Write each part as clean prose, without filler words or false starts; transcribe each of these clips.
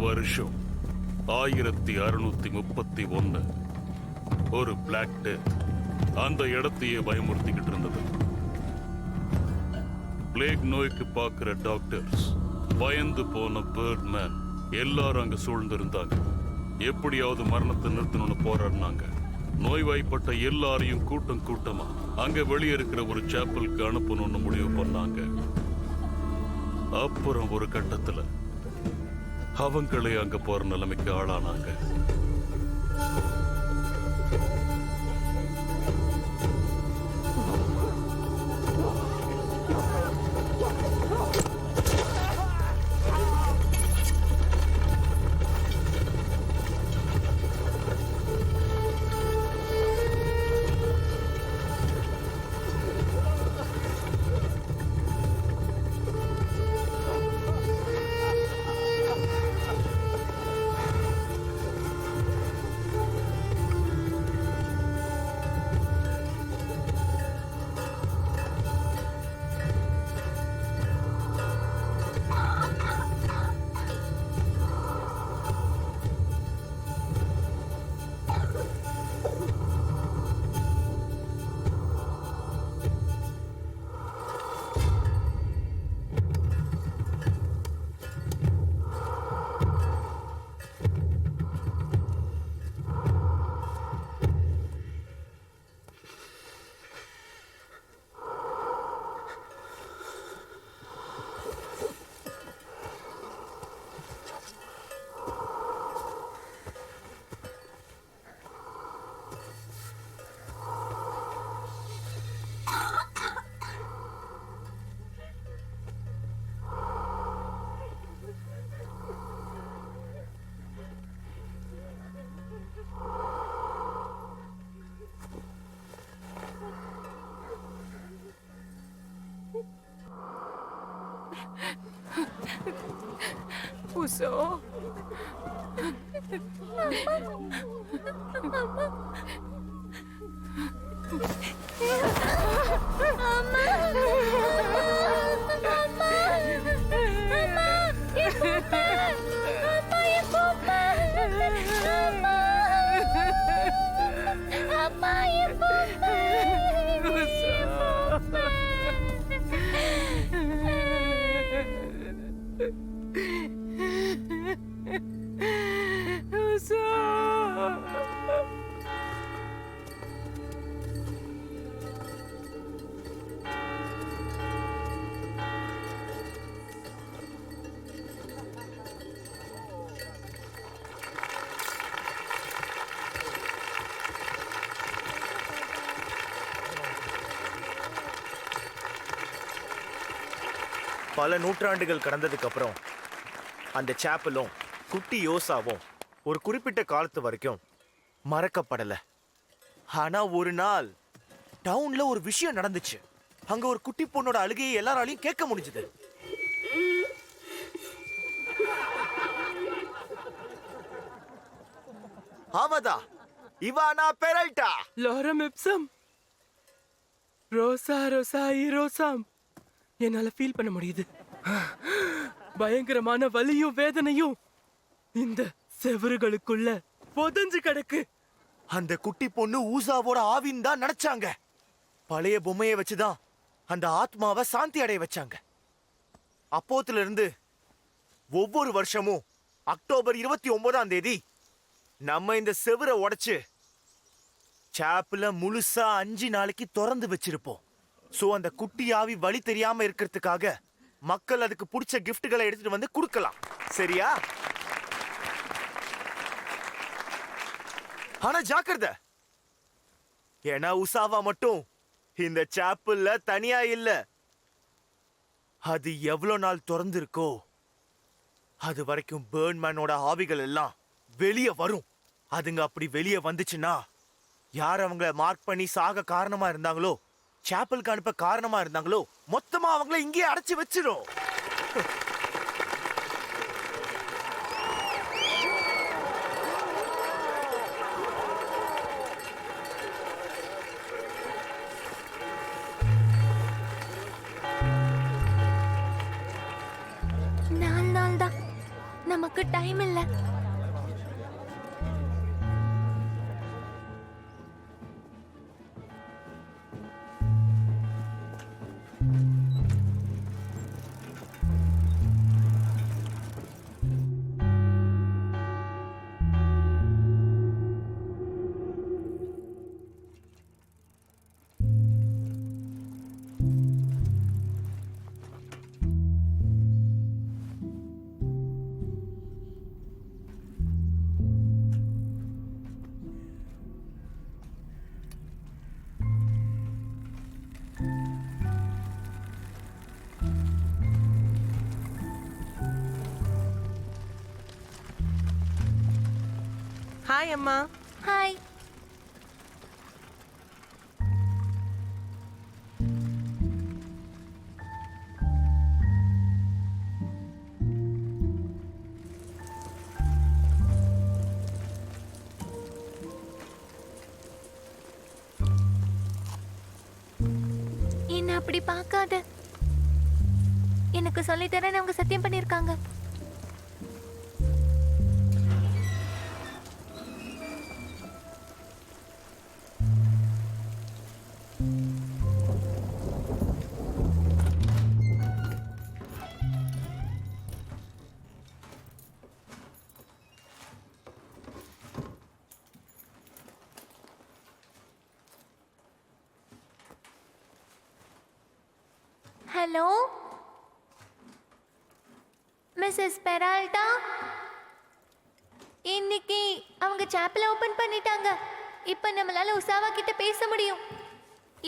வருஷம் 1631. ஒரு black death அந்த இடத்தையே பயமுறுத்திக்கிட்டு இருந்தது. பிளேக் நோய்க்கு பார்க்கிற டாக்டர்ஸ், பயந்து போன பேர்ட்மேன் எல்லாரும் அங்க சூழ்ந்திருந்தாங்க. எப்படியாவது மரணத்தை நிறுத்தணும்னு போராடினாங்க. நோய்வாய்ப்பட்ட எல்லாரையும் கூட்டம் கூட்டமா அங்க வெளியே இருக்கிற ஒரு சாப்பலுக்கு அனுப்பணும்னு முடிவு பண்ணாங்க. அப்புறம் ஒரு கட்டத்துல அவங்களே அங்க போற நிலைமைக்கு ஆளானாங்க. Puso. பல நூற்றாண்டுகள் கடந்ததுக்கு அப்புறம் அந்த சாப்பலும் குட்டி யோசாவும் ஒரு குறிப்பிட்ட காலத்து வரைக்கும் மறக்கப்படல. ஆனா ஒரு நாள் டவுன்ல ஒரு விஷயம் நடந்துச்சு. அங்க ஒரு குட்டி பொண்ணோட அழுகையை எல்லாராலையும் கேட்க முடிஞ்சது. அவதா இவானா பெரல்டா லோரம் எப்சம் ரோசா ரோசா ரோசாம் என்னால ஃபீல் பண்ண முடியுது. பயங்கரமான வலியும் வேதனையும் இந்த செவறுகளுக்குள்ள புதஞ்சு கிடக்கு. அந்த குட்டி பொண்ணு ஊசாவோட ஆவின்னு தான் நினைச்சாங்க. பழைய பொம்மையை வச்சுதான் அந்த ஆத்மாவை சாந்தி அடைய வச்சாங்க. அப்போத்துல இருந்து ஒவ்வொரு வருஷமும் அக்டோபர் 29ஆம் தேதி நம்ம இந்த செவரை உடைச்சு சாப்பிள முழுசா 5 நாளைக்கு திறந்து வச்சிருப்போம். சோ அந்த குட்டி ஆவி வழி தெரியாம இருக்கிறதுக்காக மக்கள் அதுக்கு பிடிச்ச கிஃப்ட்களை எடுத்துட்டு வந்து கொடுக்கலாம். சரியா? ஆனா ஜாக்கிரதை, ஏன்னா உசாவா மட்டும் இந்த சாப்பிள்ல தனியா இல்ல. அது எவ்வளவு நாள் திறந்து இருக்கோ அது வரைக்கும் பேர்ன்மேனோட ஆவிகள் எல்லாம் வெளியே வரும். அதுங்க அப்படி வெளியே வந்துச்சுன்னா யார் அவங்கள மார்க் பண்ணி சாக காரணமா இருந்தாங்களோ, சாப்பலுக்கு அனுப்ப காரணமா இருந்தாங்களோ, மொத்தமா அவங்கள இங்கேயே அடைச்சு வச்சிடும். நாள் தான், நமக்கு டைம் இல்ல. ஹாய் அம்மா. ஹாய். என்ன அப்படி பார்க்காத. எனக்கு சொல்லித்தரேன்னு அவங்க சத்தியம் பண்ணிருக்காங்க. ஹலோ மிஸ்ஸஸ் பெரால்டா, இன்னைக்கு அவங்க சாப்பலை ஓபன் பண்ணிட்டாங்க. இப்ப நம்மளால உசாவா கிட்ட பேச முடியும்.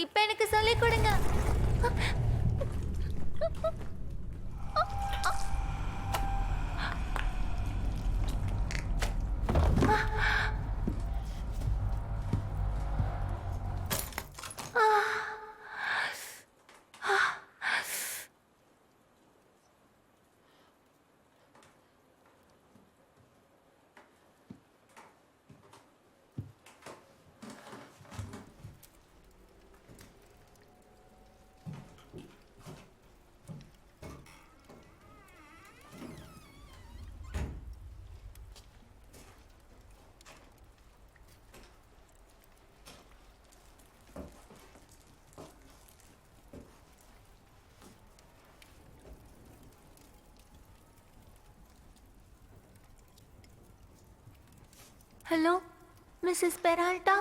இப்ப எனக்கு சொல்லிக் கொடுங்க. Hello Mrs Peralta.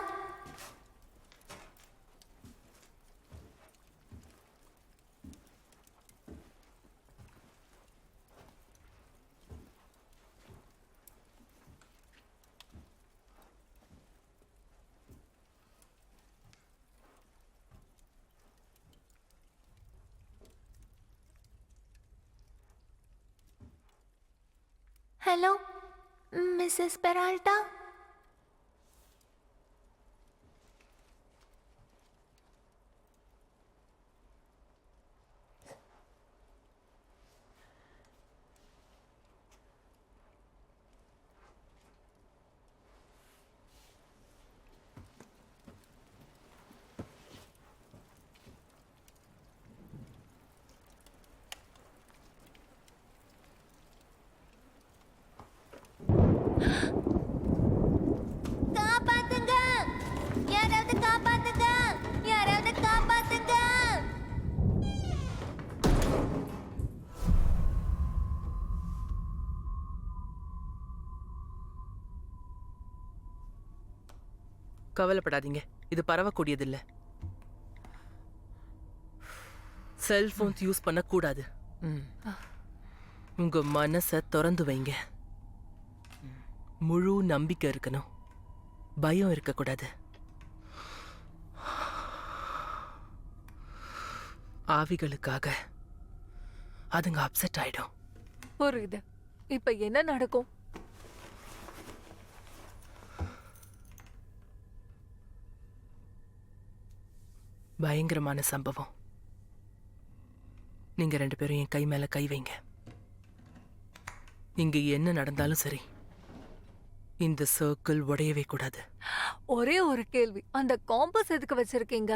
Hello Mrs Peralta. காப்பாத்துங்க, யாராவது காப்பாத்துங்க, யாராவது காப்பாத்துங்க. கவலைப்படாதீங்க, இது பரவக்கூடியதில்ல. செல்போன்ஸ் யூஸ் பண்ணக்கூடாது. உங்க மனசை திறந்து வைங்க. முழு நம்பிக்கை இருக்கணும், பயம் இருக்கக்கூடாது. ஆவிகளுக்காக அதுங்க அப்செட் ஆயிடும். புரியுது. இப்ப என்ன நடக்கும்? பயங்கரமான சம்பவம். நீங்க 2 பேரும் என் கை மேல கை வைங்க. இங்க என்ன நடந்தாலும் சரி, இந்த சர்க்கிள் உடையவே கூடாது. ஒரே ஒரு கேள்வி, அந்த காம்பஸ் எதுக்கு வச்சிருக்கீங்க?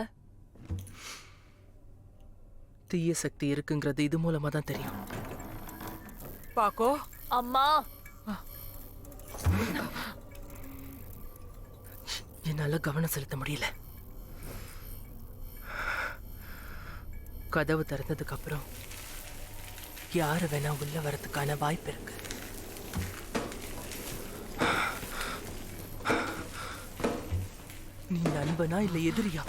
தீய சக்தி இருக்குங்கிறது இது மூலமா தான் தெரியும். பாக்கோ, அம்மா, என்னால கவனம் செலுத்த முடியல. கதவு திறந்ததுக்கு அப்புறம் யாரு வேணா உள்ள வரதுக்கான வாய்ப்பு இருக்கு. நீ நண்பனா இல்ல எதிரியா?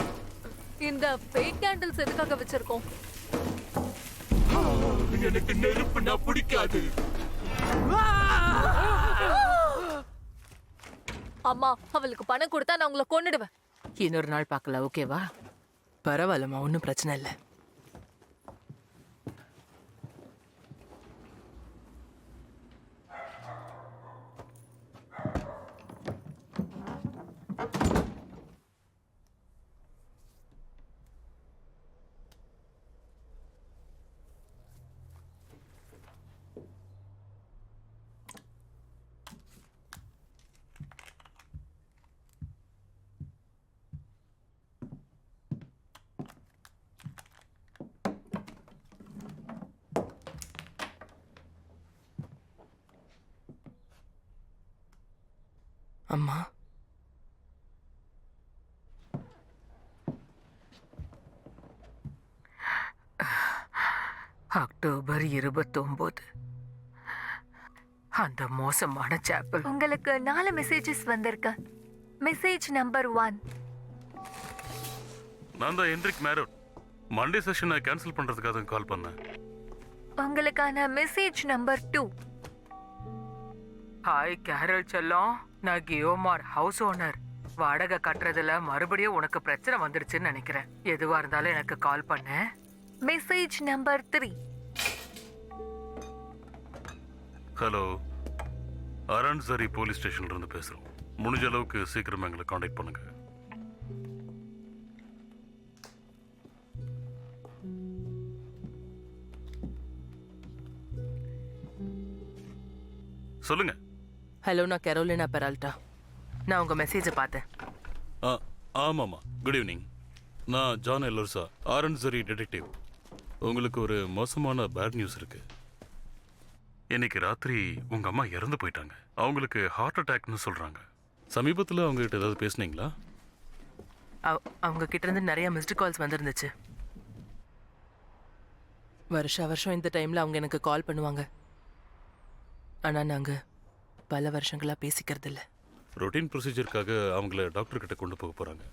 இந்த ஃபேக் கேண்டில்ஸ் எதுக்காக வச்சிருக்கோம்? எனக்கு நெருப்புனா பிடிக்காது. அம்மா, அவளுக்கு பணம் கொடுத்தா நான் உங்களை கொன்னுடுவேன். இன்னொரு நாள் பார்க்கலாம், ஓகேவா? பரவாயில்லம்மா, ஒன்றும் பிரச்சனை இல்லை. அம்மா, அக்டோபர் 29 அந்த மோசமான சாப்பல். உங்களுக்கு 4 மெசேஜஸ் வந்திருக்கு. Message number 1. நான் தான் ஹென்ரிக் மேரோட். மண்டே செஷனை கேன்சல் பண்றதுக்காக கால் பண்ணேன். உங்களுக்கான மெசேஜ் நம்பர் 2. ஹாய் கேரல் செல்லம், நான் கியோமார், ஹவுஸ் ஓனர். வாடகை கட்டுறதுல மறுபடியும் உனக்கு பிரச்சனை வந்துருச்சுன்னு நினைக்கிறேன். எதுவா இருந்தாலும் எனக்கு கால் பண்ண. Message number 3. ஹலோ, அரண்சரி போலீஸ் ஸ்டேஷன்ல இருந்து பேசுறோம். முடிஞ்ச அளவுக்கு சீக்கிரம் எங்களை காண்டாக்ட் பண்ணுங்க. சொல்லுங்க. ஹலோ, நான் கரோலினா பெரால்டா. நான் உங்க மெசேஜை பார்த்தேன். ஆமாம்மா, குட் ஈவினிங். நான் ஜான் எல்லர்ஸா, ஆரன்சரி டிடெக்டிவ். உங்களுக்கு ஒரு மோசமான பேட் நியூஸ் இருக்கு. இன்னைக்கு ராத்திரி உங்க அம்மா இறந்து போயிட்டாங்க. அவங்களுக்கு ஹார்ட் அட்டாக்னு சொல்றாங்க. சமீபத்தில் அவங்க கிட்ட ஏதாவது பேசுனீங்களா? அவங்க கிட்ட இருந்து நிறைய மிஸ்டு கால்ஸ் வந்திருந்துச்சு. வருஷம் இந்த டைம்ல அவங்க எனக்கு கால் பண்ணுவாங்க. ஆனா நாங்க பல வருஷங்களா பேசிக்கிறது இல்ல. ரொட்டீன் ப்ரொசீஜருக்காக அவங்கள டாக்டர் கிட்ட கொண்டு போக போறாங்க.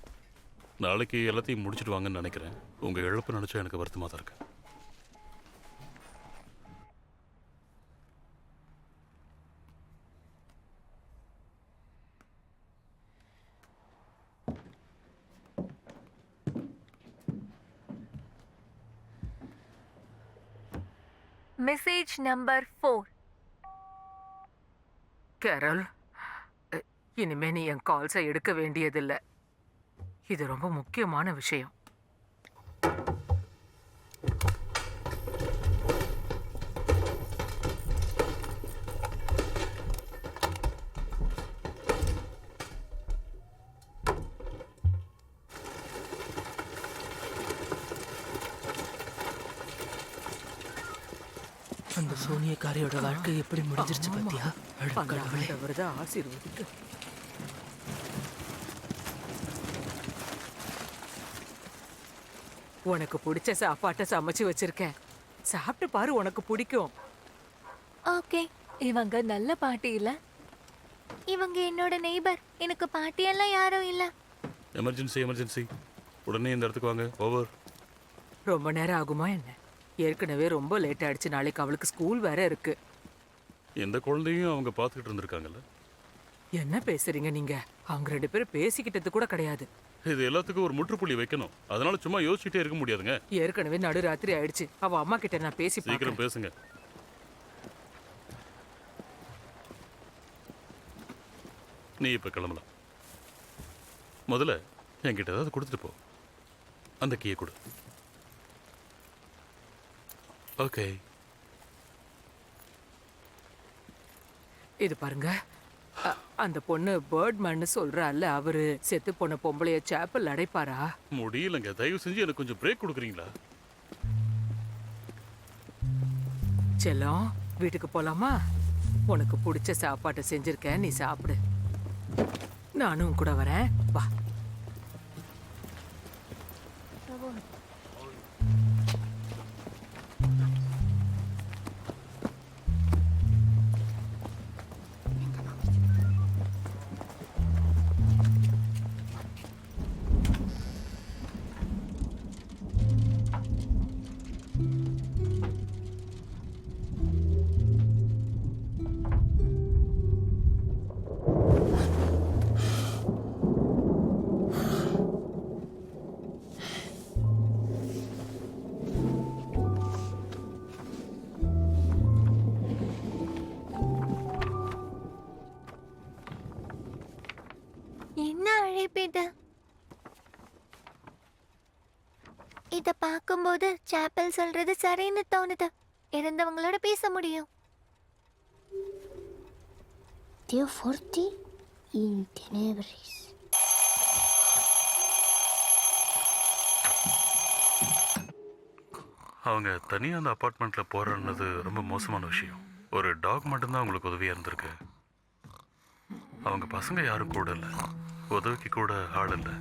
நாளைக்கு எல்லாத்தையும் முடிச்சிட்டு வாங்கன்னு நினைக்கிறேன். உங்க இழப்பு நினைச்சா எனக்கு வருத்தமா தான் இருக்கு. Message number 4. கேரல், அ, இனிமே நீ என் கால்ஸை எடுக்க வேண்டியதில்லை. இது ரொம்ப முக்கியமான விஷயம். அந்த சோனியக்காரியோட வாழ்க்கை எப்படி முடிஞ்சிருச்சு பாத்தியா? அட அந்த கடவுளே. ஆண்டவர்தான் ஆசீர்வதிக்க. உனக்கு பிடிச்ச சாப்பாட்டை சமைச்சு வச்சிருக்கேன். சாப்பிட்டு பாரு, உனக்கு பிடிக்கும். ஓகே. இவங்க நல்ல பாட்டி இல்ல? இவங்க என்னோட நெய்பர். எனக்கு பாட்டியெல்லாம் யாரும் இல்ல. எமர்ஜென்சி எமர்ஜென்சி, உடனே இந்த இடத்துக்கு வாங்க. ஓவர். ரொம்ப நேரம் ஆகுமா என்ன? ஏற்கனவே ரொம்ப லேட் ஆயிடுச்சு. நாளைக்கு அவளுக்கு ஸ்கூல் வேற இருக்கு. எந்த குழந்தையும் அவங்க பார்த்துக்கிட்டு இருந்திருக்காங்கல்ல. என்ன பேசுறீங்க நீங்க? அவங்க 2 பேரும் பேசிக்கிட்டது கூட கிடையாது. இது எல்லாத்துக்கும் ஒரு முற்றுப்புள்ளி வைக்கணும். அதனால சும்மா யோசிச்சுட்டே இருக்க முடியாதுங்க. ஏற்கனவே நடுராத்திரி ஆயிடுச்சு. அவ அம்மா கிட்ட நான் பேசி சீக்கிரம் பார்க்கறேன். பேசுங்க. நீ இப்ப கிளம்பலாம். முதல்ல என்கிட்ட ஏதாவது கொடுத்துட்டு போ. அந்த கீயை கொடு. ஓகே. இது பாருங்க, அந்த பொண்ணு பேர்ட்மேன் சொல்றால, அவரு செத்து போன பொம்பளைய சேப்பல் அடைப்பாரா? முடியலங்க. தயவு செஞ்சு எனக்கு கொஞ்சம் பிரேக் கொடுக்குறீங்களா? செல்லம், வீட்டுக்கு போலாமா? உனக்கு பிடிச்ச சாப்பாட்டை செஞ்சிருக்கேன், நீ சாப்பிடு. நானும் உன் கூட வரேன், வா. என்ன அழைப்பு இது? இத பார்க்கும்போது சாப்பல் சொல்றது சரின்னு தோணுது. இறந்தவங்களோட பேச முடியும். Dio forti in tenebris. அவங்க தனியாக அந்த அப்பார்ட்மெண்ட்ல போறதுனது ரொம்ப மோசமான விஷயம். ஒரு டாக் மட்டும்தான் அவங்களுக்கு உதவியா இருந்திருக்கு. அவங்க பசங்க யாரும் கூட இல்லை. உதவிக்கு கூட ஆள் இல்லை.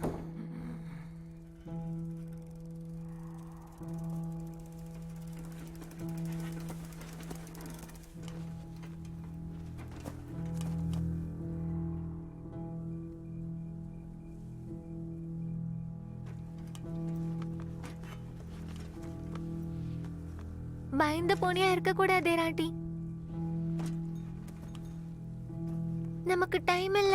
பயந்த போனியா இருக்க கூடாதே ராட்டி. நமக்கு டைம் இல்ல.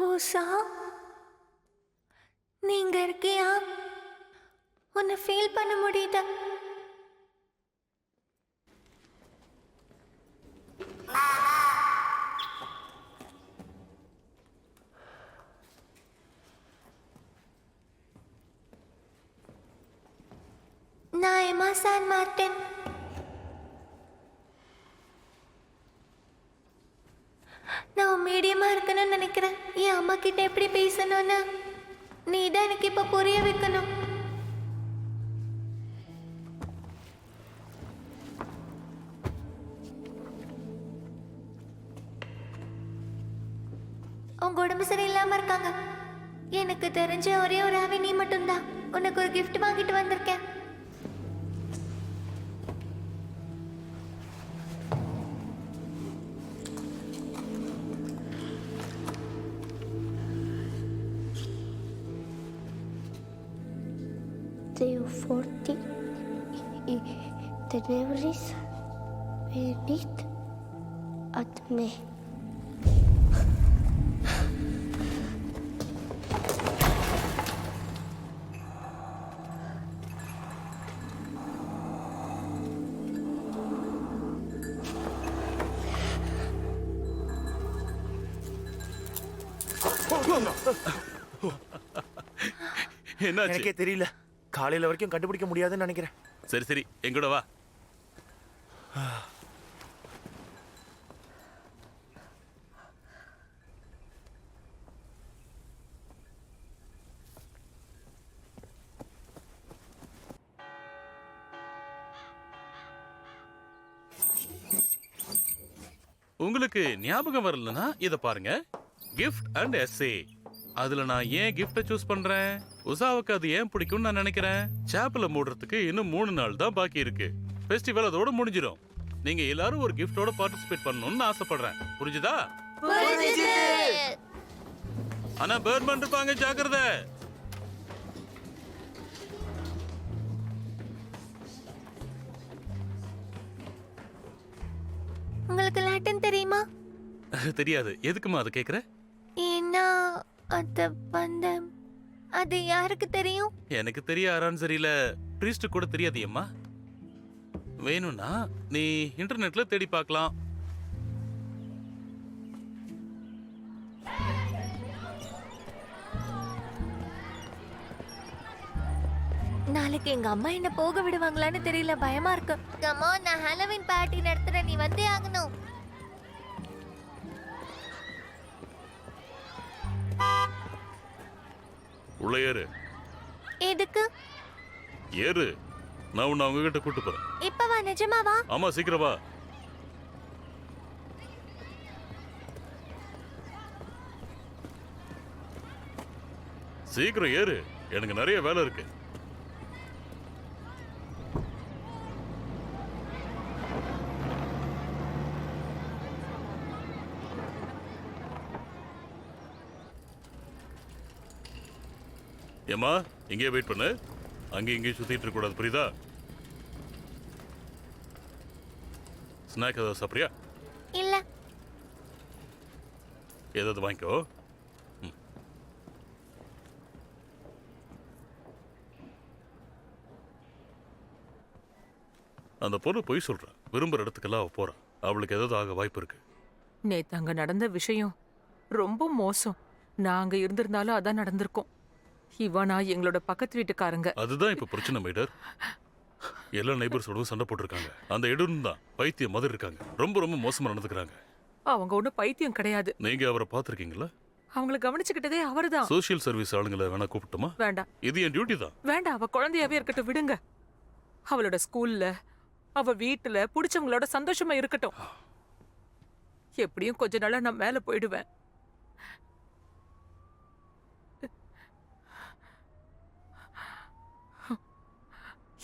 ஓசா, நீங்க இருக்கியா? உன்னை ஃபீல் பண்ண முடியுதா? நான் எமா சான் மார்டின். வைக்கணும்னு நினைக்கிறேன். என் அம்மா கிட்ட எப்படி பேசணும்னு நீ தான் எனக்கு இப்ப புரிய வைக்கணும். உங்க உடம்பு சரியில்லாம இருக்காங்க. எனக்கு தெரிஞ்ச ஒரே ஒரு ஆவி நீ மட்டும்தான். உனக்கு ஒரு gift வாங்கிட்டு வந்திருக்கேன். Deo forti in tenebris venit ad me. என்னாச்சு? எனக்கே தெரியல. காலையில வரைக்கும் கண்டுபிடிக்க முடியாதுன்னு நினைக்கிறேன். சரி சரி, எங்கூட வா. உங்களுக்கு ஞாபகம் வரலனா இத பாருங்க. கிஃப்ட் அண்ட் எஸ்ஏ. அதுல நான் ஏன் கிஃப்ட சூஸ் பண்றேன்? உசாவுக்கு அது ஏன் பிடிக்கும்னு நான் நினைக்கிறேன். சாப்பல மூடுறதுக்கு இன்னும் 3 நாள் தான் பாக்கி இருக்கு. ஃபெஸ்டிவல் அதோட முடிஞ்சிடும். நீங்க எல்லாரும் ஒரு கிஃப்டோட பார்ட்டிசிபேட் பண்ணணும்னு ஆசைப்படுறேன். புரிஞ்சுதா? ஆனா பேர்மன் இருப்பாங்க, ஜாக்கிரதை. உங்களுக்கு லாட்டின் தெரியுமா? தெரியாது. எதுக்குமா அது கேக்குற? ஏன்னா அது யாருக்கு தெரியும்? எனக்கு தெரிய ஆரான்னு தெரியல. ப்ரீஸ்ட் கூட தெரியாது அம்மா. வேணும்னா நீ இன்டர்நெட்ல தேடி பார்க்கலாம். நாளைக்கு எங்க அம்மா என்ன போக விடுவாங்களான்னு தெரியல, பயமா இருக்கு. அம்மா, நான் ஹாலோவீன் பார்ட்டி நடத்துறேன், நீ வந்தே ஆகணும். உள்ள ஏறு. எதுக்கு? ஏறு. நான் உன்னை அவங்க கிட்ட கூட்டு போறேன். இப்பவா? நிஜமாவா? ஆமா, சீக்கிரம் வா. சீக்கிரம் ஏறு, எனக்கு நிறைய வேலை இருக்கு. ஏமா, இங்கே வெயிட் பண்ணு. அங்கே இங்கே சுத்திட்டு இருக்க கூடாது, புரியுதா? ஸ்நாக் ஏதாவது சாப்பிட்றியா? இல்ல. ஏதாவது வாங்கிக்கோ. அந்த பொண்ணு பொய் சொல்றா. விரும்புற இடத்துக்கெல்லாம் அவ போறா. அவளுக்கு ஏதாவது ஆக வாய்ப்பு இருக்கு. நேத்து அங்க நடந்த விஷயம் ரொம்ப மோசம். நாங்க இருந்திருந்தாலும் அதான் நடந்திருக்கும். இவனா எங்களோட பக்கத்து வீட்டுக்காரங்க. அதுதான் இப்ப பிரச்சனை மேடர். எல்லா நெய்பர்ஸோட சண்டை போட்டிருக்காங்க. அந்த இடம் தான் பைத்தியம் மாதிரி இருக்காங்க. ரொம்ப ரொம்ப மோசமா நடந்துக்கிறாங்க. அவங்க ஒன்றும் பைத்தியம் கிடையாது. நீங்க அவரை பாத்திருக்கீங்களா? அவங்கள கவனிச்சுக்கிட்டதே அவர்தான். சோசியல் சர்வீஸ் ஆளுங்களை வேணா கூப்பிட்டுமா? வேண்டாம். இது என் டியூட்டி தான். வேண்டாம், அவ குழந்தையாவே இருக்கட்டும், விடுங்க. அவளோட ஸ்கூல்ல, அவ வீட்டுல பிடிச்சவங்களோட சந்தோஷமா இருக்கட்டும். எப்படியும் கொஞ்ச நாளா நான் மேல போயிடுவேன்.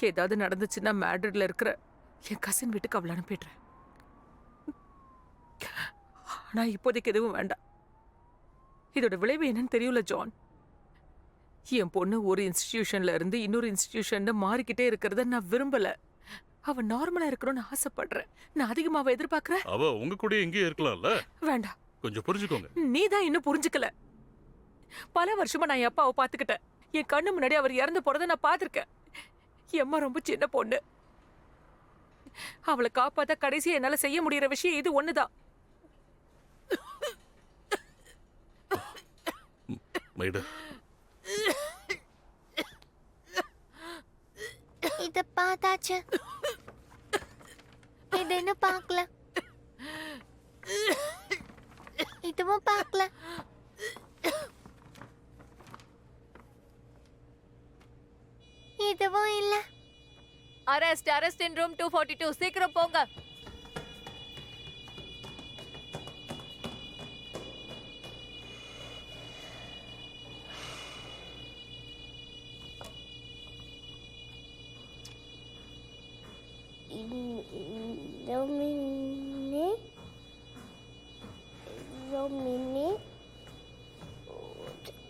ஏதாவது நடந்துச்சுன்னா மேட்ரிட்ல இருக்கிற என் கசின் வீட்டுக்கு அவளை அனுப்பிடுறேன். ஆனா இப்போதைக்கு எதுவும் வேண்டாம். இதோட விளைவு என்னன்னு தெரியல ஜான். என் பொண்ணு ஒரு இன்ஸ்டிடியூஷன்ல இருந்து இன்னொரு இன்ஸ்டிடியூஷன் மாறிக்கிட்டே இருக்கிறத நான் விரும்பல. அவ நார்மலா இருக்கணும்னு ஆசைப்படுறேன். நான் அதிகமாவ எதிர்பார்க்கறேன். அவ உங்க கூட எங்கேயே இருக்கலாம்ல. வேண்டாம். கொஞ்சம் புரிஞ்சுக்கோங்க. நீ தான் இன்னும் புரிஞ்சுக்கல. பல வருஷமா நான் என் அப்பாவை பாத்துக்கிட்டேன். என் கண்ணு முன்னாடி அவர் இறந்து போறதை நான் பாத்திருக்கேன். என் அம்மா ரொம்ப சின்ன பொண்ணு. அவளை காப்பாத்த கடைசியா என்னால செய்ய முடியற விஷயம் இது ஒண்ணுதான். மேடர், இத பார்த்தாச்சு. இது என்ன பார்க்கல. இதுவும் பார்க்கல. இதுவும் இல்ல. அரெஸ்ட் இன் ரூம் 242. சீக்கிரம் போங்க. Domine,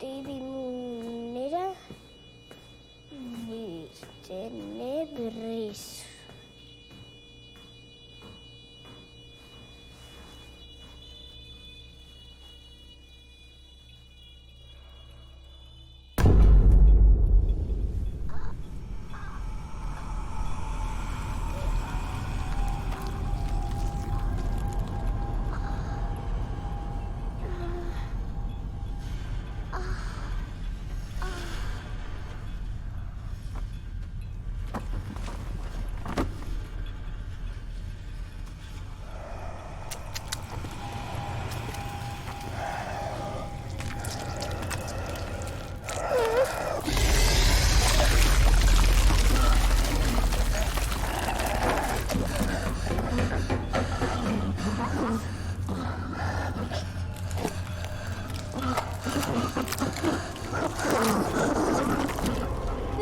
devi munera, tenebris.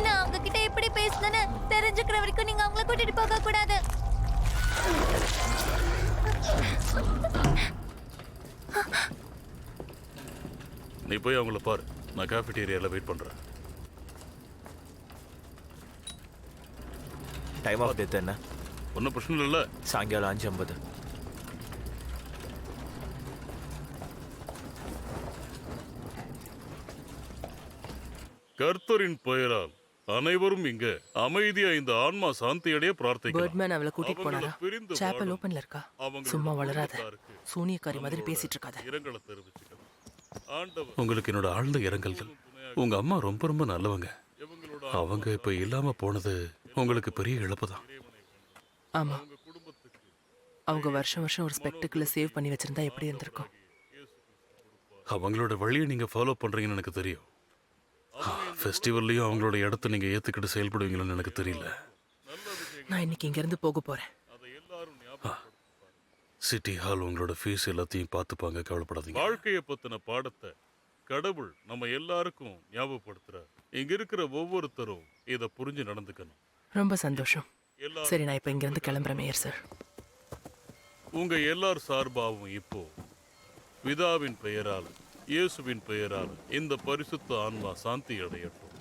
நான் அவங்க கிட்ட எப்படி பேசுனேன்னு தெரிஞ்சுக்கிற வரைக்கும் நீங்க அவங்கள கூட்டிட்டு போக கூடாது. நீ போய் அவங்கள பாரு, நான் கேஃபிட்டேரியால வெயிட் பண்றேன். டைம் ஆஃப் டெத் என்ன? ஒன்றும் பிரச்சனை இல்லைல்ல? சாயங்காலம் 5:50. கர்த்தரின் பெயரால் அனைவரும் இங்க அமைதியா இந்த ஆன்மா சாந்தியடைய பிரார்த்திக்கலாம். பேர்ட்மேன் அவளை கூட்டிட்டு போனாரா? அவங்கள பிரிந்து சாப்பல் வாழும் ஓப்பன்ல இருக்கா? அவங்களோட சும்மா வளராத. குடும்பத்தாருக்கு சூனியக்காரி மாதிரி பேசிட்டு இருக்காத. இரங்கலை தெரிவிச்சுக்கிறேன். ஆண்டவர் உங்களுக்கு என்னோட ஆழ்ந்த இரங்கல்கள். உங்க அம்மா ரொம்ப ரொம்ப நல்லவங்க. அவங்க இப்ப இல்லாம போனது உங்களுக்கு பெரிய இழப்பு தான். ஆமா, அவங்க வருஷம் வருஷம் ஒரு ஸ்பெக்டிக்கலை சேவ் பண்ணி வச்சிருந்தா எப்படி இருந்திருக்கும்? அவங்களோட வழியை நீங்க ஃபாலோ பண்றீங்கன்னு எனக்கு தெரியும். ஃபெஸ்டிவல்லையும் அவங்களோட இடத்த நீங்க ஏத்துக்கிட்டு செயல்படுவீங்கன்னு எனக்கு தெரியல. நான் இன்னைக்கு இங்க இருந்து போக போறேன். சிட்டி ஹால் உங்களோட ஃபீஸ் எல்லாத்தையும் பார்த்துப்பாங்க, கவலைப்படாதீங்க. வாழ்க்கையை பத்தின பாடத்தை கடவுள் நம்ம எல்லாருக்கும் ஞாபகப்படுத்துறார். இங்க இருக்கிற ஒவ்வொருத்தரும் இதை புரிஞ்சு நடந்துக்கணும். ரொம்ப சந்தோஷம். சரி, நான் இப்ப இங்க இருந்து கிளம்புறேன் மேயர் சார். உங்க எல்லார் சார்பாகவும் இப்போ பிதாவின் பெயரால் இயேசுவின் பெயரால் இந்த பரிசுத்த ஆன்மா சாந்தி அடையட்டும்.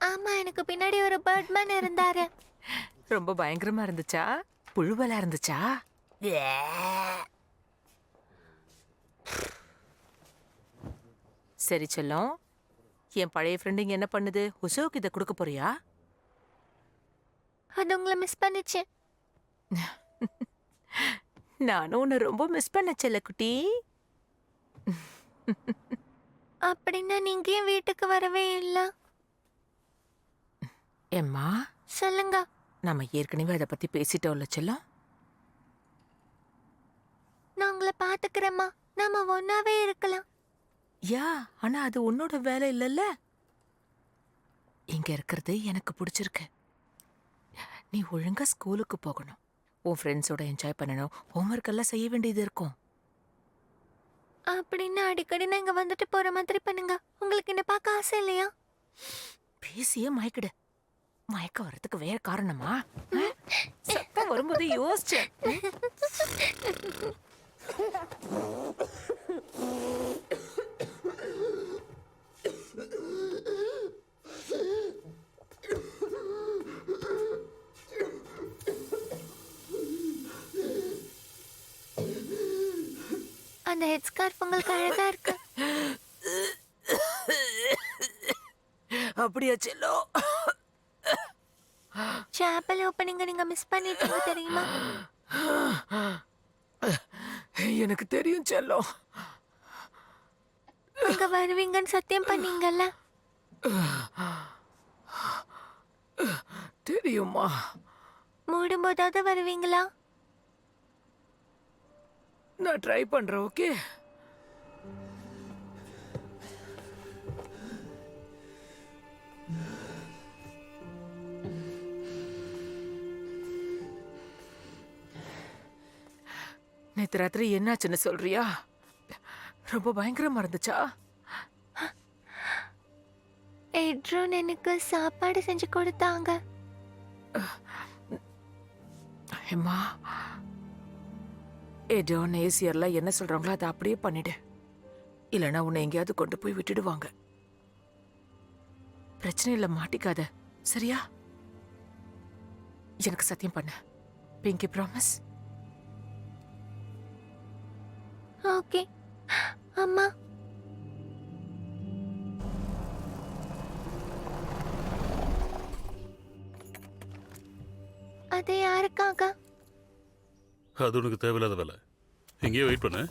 ஆமா, எனக்கு பின்னாடி ஒரு பேர்ட்மேன் இருந்தாரு. ரொம்ப பயங்கரமா இருந்துச்சா? புழுவலா இருந்துச்சா? சரி செல்லம், என் பழைய ஃப்ரெண்டுங்க என்ன பண்ணுது? உஷோக்கு இதை கொடுக்க போறியா? அது உங்களை மிஸ் பண்ணிச்சு. நானும் உன்னை ரொம்ப மிஸ் பண்ண செல்லக்குட்டி. அப்படின்னா நீங்க ஏன் வீட்டுக்கு வரவே இல்ல? ஏம்மா, சொல்லுங்க. நம்ம ஏற்கனவே அதை பத்தி பேசிட்டோம்ல செல்லம். நான் உங்களை பாத்துக்கிறேம்மா. நாம ஒன்னாவே இருக்கலாம். யா, ஆனா அது உன்னோட வேலை இல்லைல்ல. இங்க இருக்கிறது எனக்கு பிடிச்சிருக்கு. நீ ஒழுங்கா ஸ்கூலுக்கு போகணும், உன் ஃப்ரெண்ட்ஸோட என்ஜாய் பண்ணணும், ஹோம்ஒர்க் எல்லாம் செய்ய வேண்டியது இருக்கும். அப்படின்னு அடிக்கடி நான் இங்க வந்துட்டு போற மாதிரி பண்ணுங்க. உங்களுக்கு என்ன பார்க்க ஆசை இல்லையா? பேசியே மயக்கிடு. மயக்க வர்றதுக்கு வேற காரணமா? சத்தம் வரும்போது யோசிச்சேன். அந்த ஹெட் ஸ்கார்ஃப் உங்களுக்கு அழகா இருக்கு. அப்படியா செல்லோ? சாப்பல் ஓப்பனிங்க நீங்க மிஸ் பண்ணிட்டீங்க தெரியுமா? எனக்கு தெரியும் செல்லோ. நீங்க வருவீங்கன்னு சத்தியம் பண்ணீங்கல்ல. தெரியுமா? மூடும்போதாவது வருவீங்களா? நான் ட்ரை பண்றேன். ஓகே, நேத்து ராத்திரி என்னாச்சுன்னு சொல்றியா? ரொம்ப பயங்கரமா இருந்துச்சா? எட்ரோன் எனக்கு சாப்பாடு செஞ்சு கொடுத்தாங்க. அம்மா, எடோன் ஏசியர்ல என்ன சொல்றாங்களோ அதை அப்படியே பண்ணிடு. இல்லைன்னா உன்னை எங்கேயாவது கொண்டு போய் விட்டுடுவாங்க. பிரச்சனையில மாட்டிக்காத, சரியா? எனக்கு சத்தியம் பண்ண. பிங்கி ப்ராமிஸ்? ஓகே அம்மா. அது யாருக்காக? அது உனக்கு தேவையில்லாத வேலை. இங்கேயே வெயிட் பண்ணு.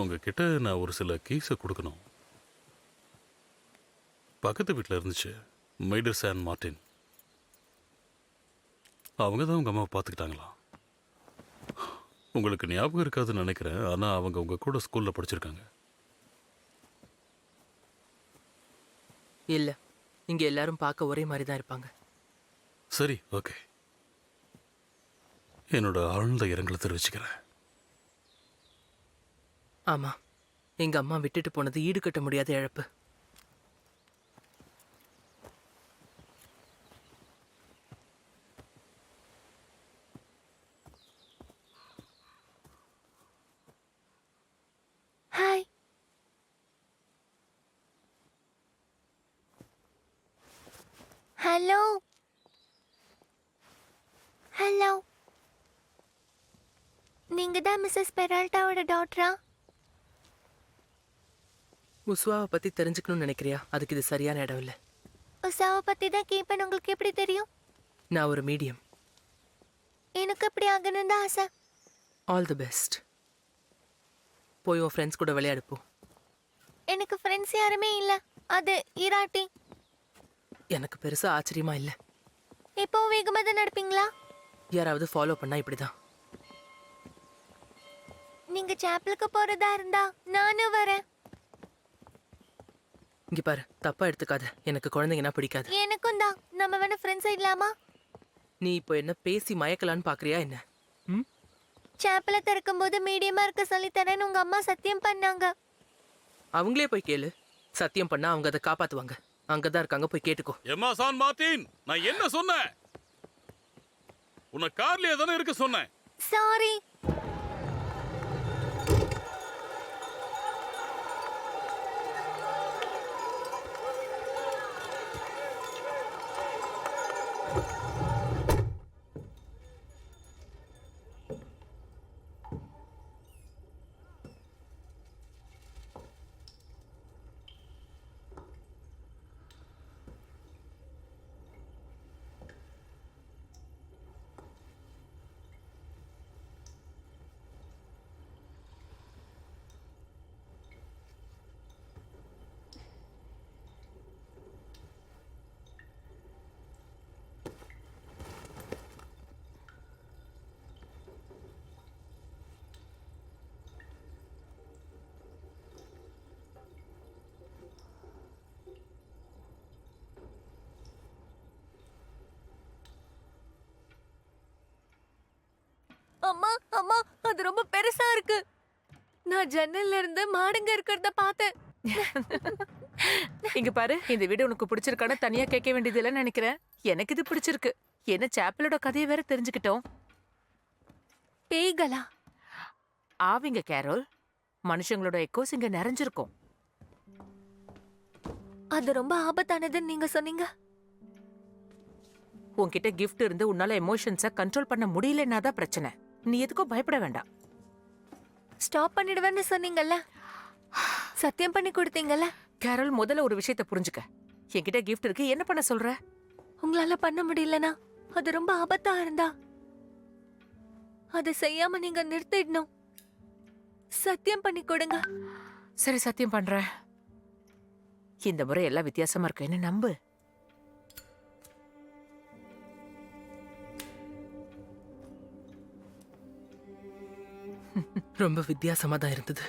உங்ககிட்ட நான் ஒரு சில கீஸை கொடுக்கணும். பக்கத்து வீட்டில் இருந்துச்சு, மைடர் சான் மார்டின். அவங்க தான் உங்க அம்மாவை பார்த்துக்கிட்டாங்களாம். உங்களுக்கு ஞாபகம் இருக்காதுன்னு நினைக்கிறேன், ஆனால் அவங்க உங்க கூட ஸ்கூல்ல படிச்சிருக்காங்க. இல்ல, இங்க எல்லாரும் பார்க்க ஒரே மாதிரி தான் இருப்பாங்க. சரி, ஓகே. என்னோட ஆழ்ந்த இரங்கலை தெரிவிச்சுக்கிறேன். ஆமா, எங்க அம்மா விட்டுட்டு போனது ஈடுகட்ட முடியாத இழப்பு. ஹாய். ஹலோ ஹலோ, நீங்க தான் மிஸ்ஸஸ் பெரால்டாவோட டாக்டரா? உஸ்வாவை பத்தி தெரிஞ்சுக்கணும்னு நினைக்கிறியா? அதுக்கு இது சரியான இடம் இல்ல. உஷாவை பத்தி தான் கேட்பேன். உங்களுக்கு எப்படி தெரியும்? நான் ஒரு மீடியம். எனக்கு எப்படி ஆகணும்னு தான் ஆசை. All the best. போய் உன் ஃப்ரெண்ட்ஸ் கூட விளையாடு போ. எனக்கு ஃப்ரெண்ட்ஸ் யாருமே இல்ல. அது ஈராட்டி. எனக்கு பெருசா ஆச்சரியமா இல்ல. இப்போ வேகமா தான் நடப்பீங்களா? யாராவது ஃபாலோ பண்ணா இப்படிதான். நீங்க சாப்பலுக்கு போறதா இருந்தா நானும் வரேன். இங்க பாரு, தப்பா எடுத்துக்காத. எனக்கு குழந்தைங்கன்னா பிடிக்காது. எனக்கும் தான். நம்ம வேணா ஃப்ரெண்ட்ஸ் இல்லாமா? நீ இப்போ என்ன பேசி மயக்கலான்னு பாக்குறியா என்ன? சாப்பல திறக்கும் போது மீடியமா இருக்க சொல்லி தரேன்னு உங்க அம்மா சத்தியம் பண்ணாங்க. அவங்களே போய் கேளு. சத்தியம் பண்ணா அவங்க அதை காப்பாத்துவாங்க. அங்கதான் இருக்காங்க, போய் கேட்டுக்கோ. எம்மா சான் மார்டின், நான் என்ன சொன்னேன்? உன்னை கார்லயே தானே இருக்க சொன்னேன். சாரி. அம்மா அம்மா, அது ரொம்ப பெருசா இருக்கு. நான் ஜன்னல்ல இருந்து மாடுங்க இருக்கிறத பார்த்தேன். இங்க பாரு, இந்த வீடு உனக்கு பிடிச்சிருக்கான்னு தனியா கேட்க வேண்டியது இல்லைன்னு நினைக்கிறேன். எனக்கு இது பிடிச்சிருக்கு. என்ன சாப்பலோட கதையை வேற தெரிஞ்சுக்கிட்டோம். பேய்களா? ஆவிங்க கேரோல். மனுஷங்களோட எக்கோஸ் இங்க நிறைஞ்சிருக்கும். அது ரொம்ப ஆபத்தானதுன்னு நீங்க சொன்னீங்க. உன்கிட்ட கிஃப்ட் இருந்து உன்னால எமோஷன்ஸை கண்ட்ரோல் பண்ண முடியலன்னா தான் பிரச்சனை. நீ எதுக்கும் பயப்பட வேண்டாம். ஸ்டாப் பண்ணிடுவேன்னு சொன்னீங்கல்ல, சத்தியம் பண்ணி கொடுத்தீங்கல்ல. கேரோல், முதல்ல ஒரு விஷயத்தை புரிஞ்சுக்க. என்கிட்ட கிஃப்ட் இருக்கு, என்ன பண்ண சொல்ற? உங்களால பண்ண முடியலனா அது ரொம்ப ஆபத்தா இருந்தா அதை செய்யாம நீங்க நிறுத்திடணும். சத்தியம் பண்ணி கொடுங்க. சரி, சத்தியம் பண்றேன். இந்த முறை எல்லாம் வித்தியாசமா இருக்கு, என்ன நம்பு. ரொம்ப வித்தியாசமா தான் இருந்தது.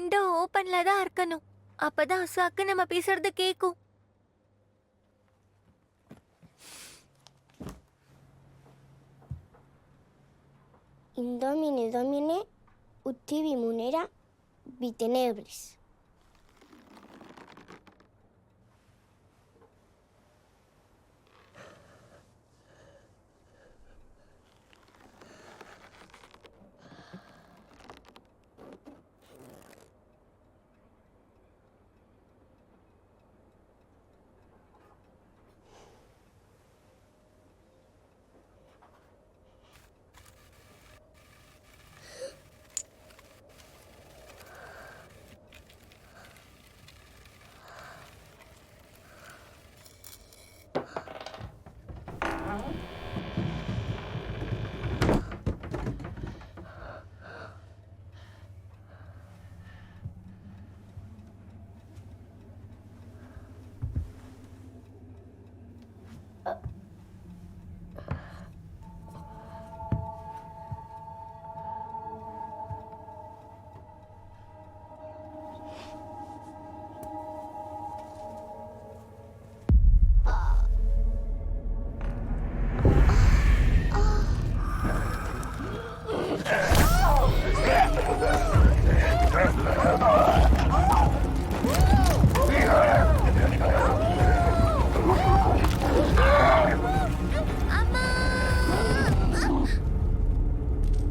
விண்டோ ஓபன்ல தான் இருக்கணும். அப்பதான் அசாக்கு நம்ம பேசுறது கேக்கும். Indomine, domine, utivi munera, bitenebris.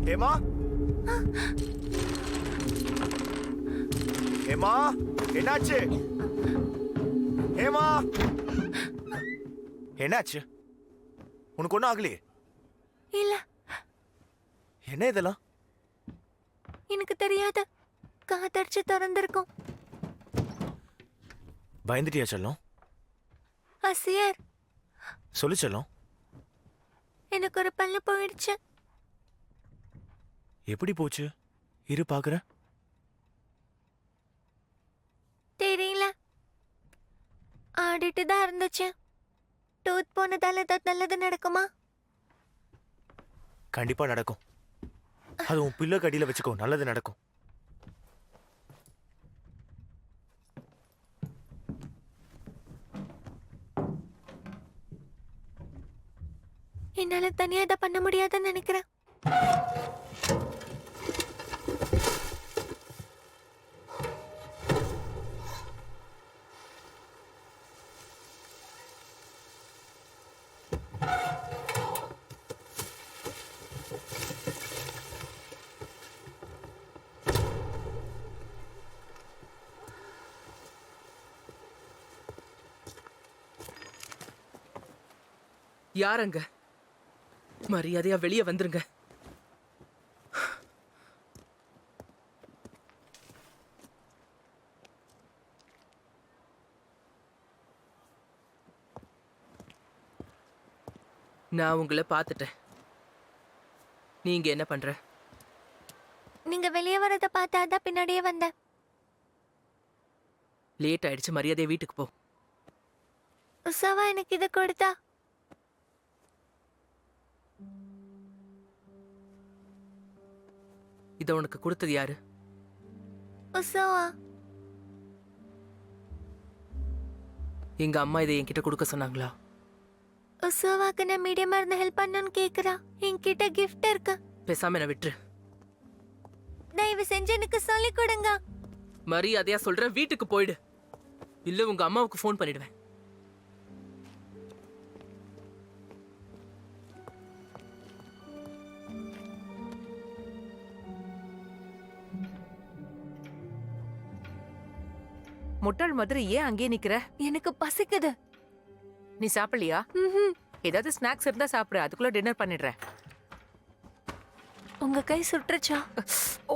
Hema Hema என்னாச்சு? ஹேமா என்னாச்சு? உனக்கு ஒன்றும் ஆகலையே? இல்ல, என்ன இதெல்லாம்? எனக்கு தெரியாது. காத்தடிச்சு திறந்திருக்கும். பயந்துட்டியா செல்லம்? அசியர், சொல்லு செல்லம். எனக்கு ஒரு பல்லு போயிடுச்சு. எப்படி போச்சு? இரு பாக்குறேன். தெரியல, ஆடிட்டு தான் இருந்துச்சு. டூத் போனதால ஏதாவது நல்லது நடக்குமா? கண்டிப்பா நடக்கும். அது உன் பிள்ளை கடியில வச்சுக்கோ, நல்லது நடக்கும். என்னால தனியா இதை பண்ண முடியாதுன்னு நினைக்கிறேன். யாரங்க? மரியாதையா வெளியே வந்துருங்க. நான் உங்களை பார்த்துட்டேன். நீங்க என்ன பண்ற? நீங்க வெளியே வரத பார்த்தா தான் பின்னாடியே வந்தேன். லேட் ஆயிடுச்சு, மரியாதையா வீட்டுக்கு போ. உஷாவா எனக்கு இது கொடுத்தா? இத உனக்கு கொடுத்தது யாரு? உஷாவா? எங்க அம்மா இதை என்கிட்ட கொடுக்க சொன்னாங்களா? உஷாவாக்கு நான் மீடியமா இருந்து ஹெல்ப் பண்ணணும்னு கேக்குறா. என்கிட்ட கிஃப்ட் இருக்கு. பேசாம என்ன விட்டுரு. தயவு செஞ்சு எனக்கு சொல்லி கொடுங்க. மரியாதையா சொல்றேன், வீட்டுக்கு போயிடு. இல்ல உங்க அம்மாவுக்கு ஃபோன் பண்ணிடுவேன். முட்டாள் மாதிரி ஏன் அங்கேயே நிக்கிற? எனக்கு பசிக்குது. நீ சாப்பிடலையா? ஏதாவது ஸ்நாக்ஸ் இருந்தா சாப்பிடு, அதுக்குள்ள டின்னர் பண்ணிடுறேன். உங்க கை சுட்டுருச்சா? ஓ,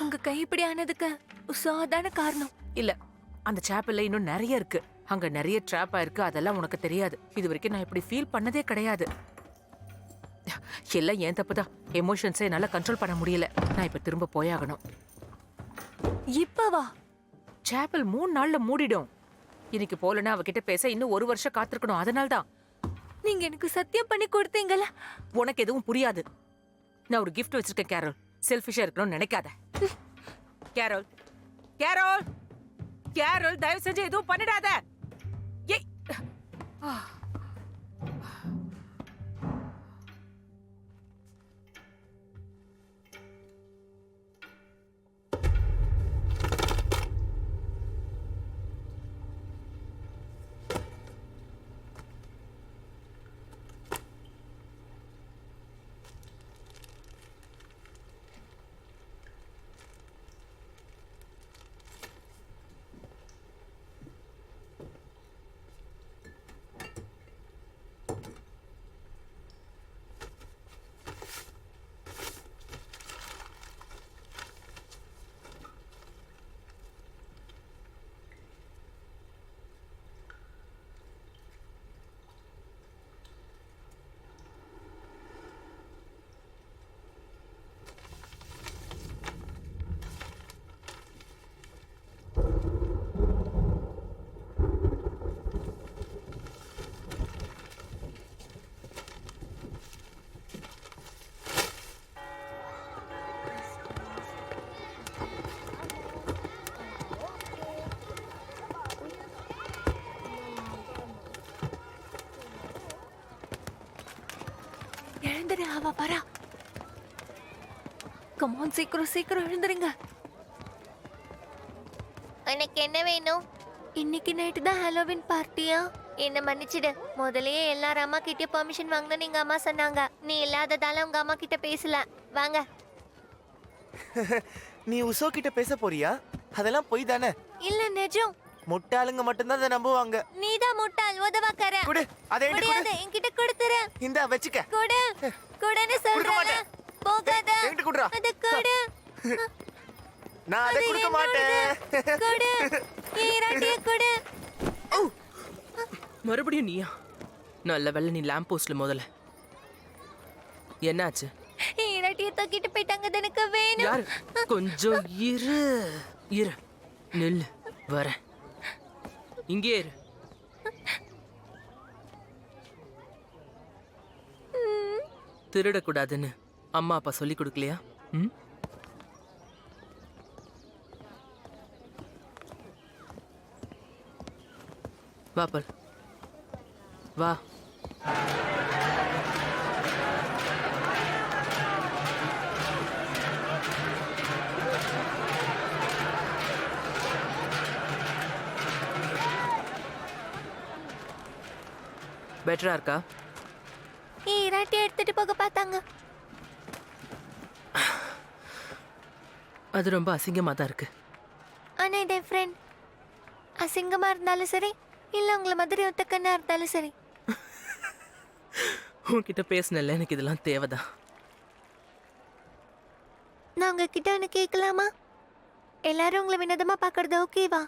உங்க கை இப்படி ஆனதுக்கு உசாதான காரணம். இல்ல, அந்த சாப்பல்ல இன்னும் நிறைய இருக்கு. அங்க நிறைய ட்ராப் ஆயிருக்கு, அதெல்லாம் உனக்கு தெரியாது. இது வரைக்கும் நான் இப்படி ஃபீல் பண்ணதே கிடையாது. எல்லாம் ஏன் தப்புதான். எமோஷன்ஸை என்னால கண்ட்ரோல் பண்ண முடியல. நான் இப்ப திரும்ப போயாகணும். இப்பவா? சாப்பல் 3 நாள்ல மூடிடும். இன்னைக்கு போலன்னா அவகிட்ட பேச இன்னும் 1 வருஷம் காத்திருக்கணும். அதனால்தான். நீங்க எனக்கு சத்தியம் பண்ணி கொடுத்தீங்கல்ல. உனக்கு எதுவும் புரியாது. நான் ஒரு கிஃப்ட் வச்சிருக்கேன் கேரல். செல்ஃபிஷா இருக்கணும்னு நினைக்காத. கேரோல் கேரோல் கேரோல் தயவு செஞ்சு எதுவும் பண்ணிடாத. ஏய் எழுந்துரு, அவ வரா. கமான், சீக்கிரம் சீக்கிரம் எழுந்துருங்க. உனக்கு என்ன வேணும்? இன்னைக்கு நைட்டு தான் ஹாலோவின் பார்ட்டியா? என்ன மன்னிச்சிடு. முதல்லயே எல்லாரும் அம்மா கிட்ட பெர்மிஷன் வாங்கணும்னு எங்க அம்மா சொன்னாங்க. நீ இல்லாததால உங்க அம்மா கிட்ட பேசல. வாங்க. நீ உசோ கிட்ட பேச போறியா? அதெல்லாம் பொய் தானே. இல்ல நிஜம். முட்டாளுங்க மட்டும்தான் அதை நம்புவாங்க. நீதான் முட்டாள், உதவாக்கற. குடு, அதை என்கிட்ட முடியாது, குடு. என்கிட்ட கொடுத்துரு. இந்தா வச்சுக்க. கொடு. கொடுன்னு சொல்றேன். மாட்டேன். போகாத. என்கிட்ட குடுறா. அது கொடு. நான் அதை கொடுக்க மாட்டேன். கொடு. ஈராட்டிய கொடு. மறுபடியும் நீயா? நல்ல வேளை நீ லேம்ப் போஸ்ட்ல முதல்ல. என்னாச்சு? ஈராட்டிய தூக்கிட்டு போயிட்டாங்க. அது எனக்கு வேணும். யாரு? கொஞ்சம் இரு இரு, நில்லு, வரேன். இங்கே இரு. திருடக்கூடாதுன்னு அம்மா அப்பா சொல்லி கொடுக்கலையா? ம், வா பல், வா. பெட்டரா இருக்கா? ஈராட்டிய எடுத்துட்டு போக பார்த்தாங்க. அது ரொம்ப அசிங்கமா தான் இருக்கு. ஆனா இது என் ஃப்ரெண்ட். அசிங்கமா இருந்தாலும் சரி, இல்ல உங்களை மாதிரி ஒத்தக்கண்ணா இருந்தாலும் சரி. உன்கிட்ட பேசினல, எனக்கு இதெல்லாம் தேவைதான். நான் உங்ககிட்ட ஒன்று கேட்கலாமா? எல்லாரும் உங்களை வினோதமா பார்க்கறது ஓகேவா?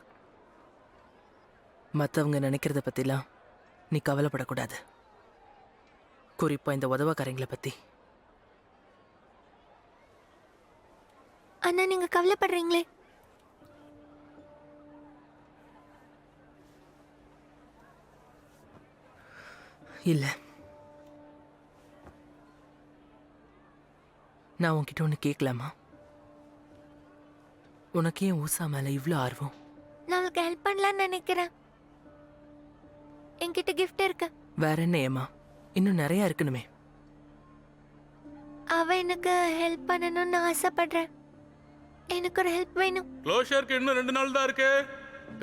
மற்றவங்க நினைக்கிறத பற்றிலாம் நீ கவலைப்படக்கூடாது. குறிப்பாக இந்த உதவக்காரங்களை பற்றி. அண்ணா, நீங்க கவலைப்படுறீங்களே. இல்லை, நான் உன்கிட்ட ஒன்று கேட்கலாமா? உனக்கு ஏன் ஊசா மேலே இவ்வளோ ஆர்வம்? நான் உங்களுக்கு ஹெல்ப் பண்ணலான்னு நினைக்கிறேன். என்கிட்ட கிஃப்ட் இருக்கு. வேற என்ன ஏமா? இன்னும் நிறைய இருக்கணுமே. அவ எனக்கு ஹெல்ப் பண்ணணும்னு ஆசைப்படுறேன். எனக்கு ஒரு ஹெல்ப் வேணும். க்ளோஷருக்கு இன்னும் 2 நாள் தான் இருக்கு.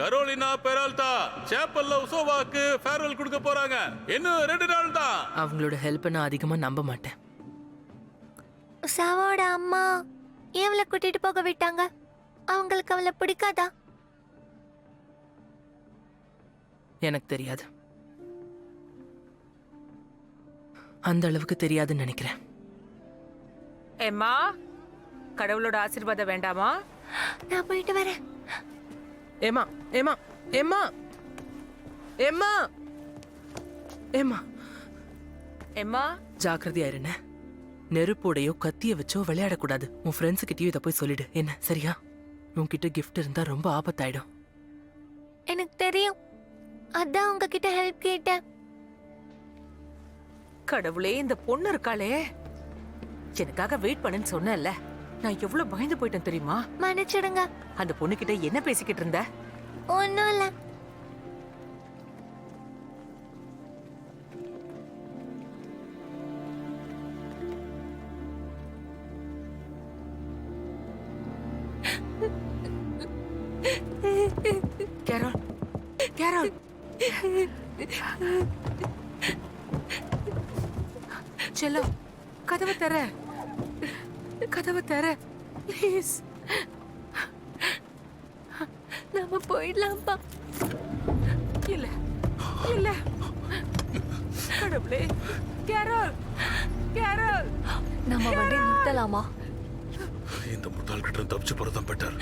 கரோலினா பெரால்டா சேப்பல்ல உசோவாக்கு ஃபேர்வெல் கொடுக்க போறாங்க. இன்னும் 2 நாள் தான். அவங்களோட ஹெல்ப்பை நான் அதிகமாக நம்ப மாட்டேன். உசாவோட அம்மா ஏன் அவளை கூட்டிட்டு போக விட்டாங்க? அவங்களுக்கு அவளை பிடிக்காதா? எனக்கு தெரியாது. அந்த அளவுக்கு தெரியாதுன்னு நினைக்கிறேன். எம்மா, கடவுளோட ஆசீர்வாதம் வேண்டாமா? நான் போயிட்டு வரேன். ஏமா ஏமா ஏமா ஏமா ஏமா எம்மா, ஜாக்கிரதையா இருண்ண. நெருப்போடையோ கத்திய வச்சோ விளையாடக்கூடாது. உன் ஃப்ரெண்ட்ஸு கிட்டயும் இதை போய் சொல்லிடு. என்ன, சரியா? உன்கிட்ட கிஃப்ட் இருந்தா ரொம்ப ஆபத்தாயிடும். எனக்கு தெரியும், அதான் உங்ககிட்ட ஹெல்ப் கேட்டேன். கடவுளே, இந்த பொண்ணு இருக்காளே, எனக்காக வெயிட் பண்ணுன்னு சொன்னேன்ல. நான் எவ்வளவு பயந்து போயிட்டேன் தெரியுமா? மன்னிச்சிடுங்க. அந்த பொண்ணுகிட்ட என்ன பேசிக்கிட்டு இருந்த? ஒன்றும் இல்லை. கேரோல், கேரோல், செல்லம், கதவை தர, கதவை தர, ப்ளீஸ். நம்ம போயிடலாம்ப்பா. இல்ல, இல்ல, கடவுளே, கேரோல், கேரோல். நம்ம வண்டி நிறுத்தலாமா? இந்த முட்டாள் கிட்ட தப்பிச்சு போறதான் பெட்டர்.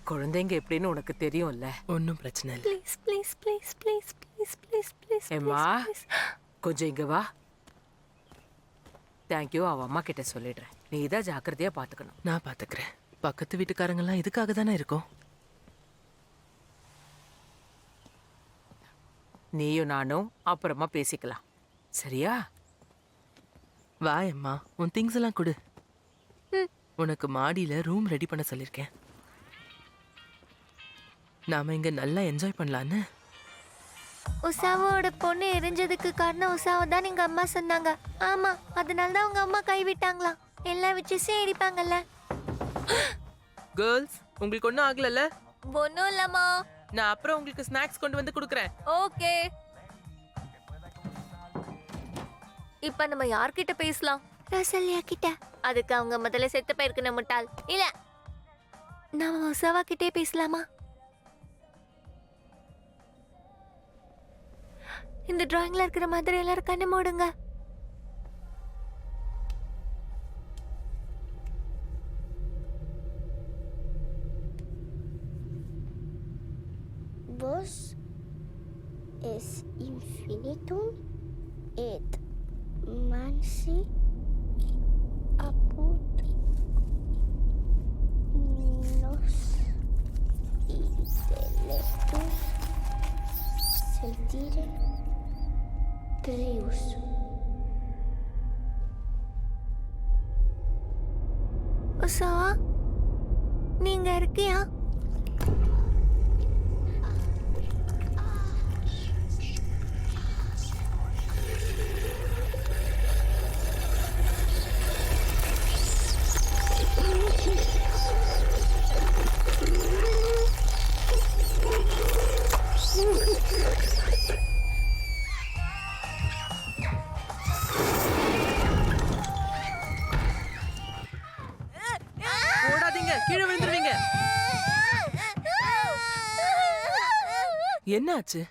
குழந்தைங்க எப்படின்னு உனக்கு தெரியும்ல. ஒன்றும் பிரச்சனை இல்லை. Please please please please please please please. ஏம்மா, கொஞ்சம் இங்க வா. தேங்க்யூ, அவ அம்மா கிட்ட சொல்லிடுறேன். நீ தான் ஜாக்கிரதையா பாத்துக்கணும். நான் பாத்துக்கிறேன். பக்கத்து வீட்டுக்காரங்கெல்லாம் இதுக்காக தானே இருக்கோம். நீயும் நானும் அப்புறமா பேசிக்கலாம், சரியா? வா அம்மா, உன் திங்ஸ் எல்லாம் கொடு. உனக்கு மாடியில ரூம் ரெடி பண்ண சொல்லியிருக்கேன். நாம இங்க நல்லா என்ஜாய் பண்ணலான்னு. உஷாவோட பொண்ணு எரிஞ்சதுக்கு காரணம் உஷாவை தான் எங்க அம்மா சொன்னாங்க. ஆமா, அதனால தான் உங்க அம்மா கைவிட்டாங்களாம். எல்லா விஷயம் எரிப்பாங்கல்ல. கேர்ள்ஸ், உங்களுக்கு ஒன்றும் ஆகலல்ல? ஒன்றும் இல்லம்மா. நான் அப்புறம் உங்களுக்கு ஸ்நாக்ஸ் கொண்டு வந்து கொடுக்குறேன். ஓகே. இப்ப நம்ம யார்கிட்ட பேசலாம்? ரசல்யா கிட்ட. அதுக்கு அவங்க முதல்ல செத்து போயிருக்கணும் முட்டாள். இல்ல, நாம உஷாவா கிட்டே பேசலாமா? இந்த டிராயிங்ல இருக்கிற மாதிரி எல்லாரும் கண்ணு மூடுங்க. Vos es infinitum et mansi apud nos intellectus sentire prius. உஷாவா, நீங்க இருக்கியா? ஓடாதீங்க, கீழே விழுந்துருவீங்க. என்னாச்சு?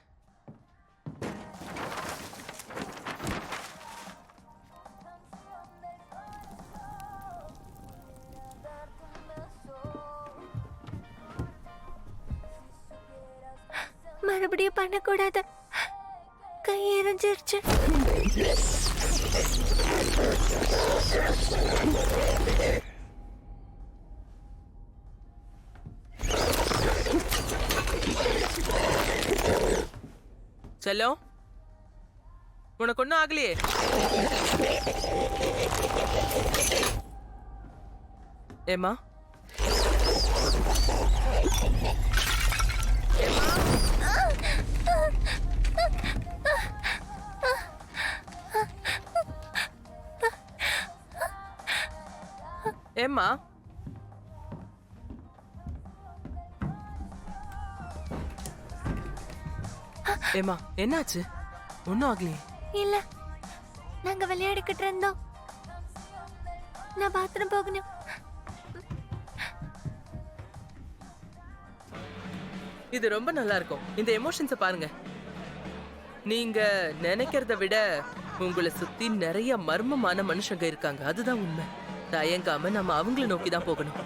மறுபடியும் பண்ணக்கூடாது. கை எரிஞ்சிருச்சு. செல்லம், உனக்கு ஒன்றும் ஆகலையே? ஏமா, ஏம்மா, ஏம்மா, என்னாச்சு? ஒன்றும் ஆகலையே? இல்ல, நாங்க விளையாடிக்கிட்டு இருந்தோம். நான் பாத்ரூம் போகணும். இது ரொம்ப நல்லா இருக்கும். இந்த எமோஷன்ஸை பாருங்க. நீங்க நினைக்கிறத விட உங்களை சுத்தி நிறைய மர்மமான மனுஷங்க இருக்காங்க, அதுதான் உண்மை. தயங்காம நம்ம அவங்கள நோக்கி தான் போகணும்.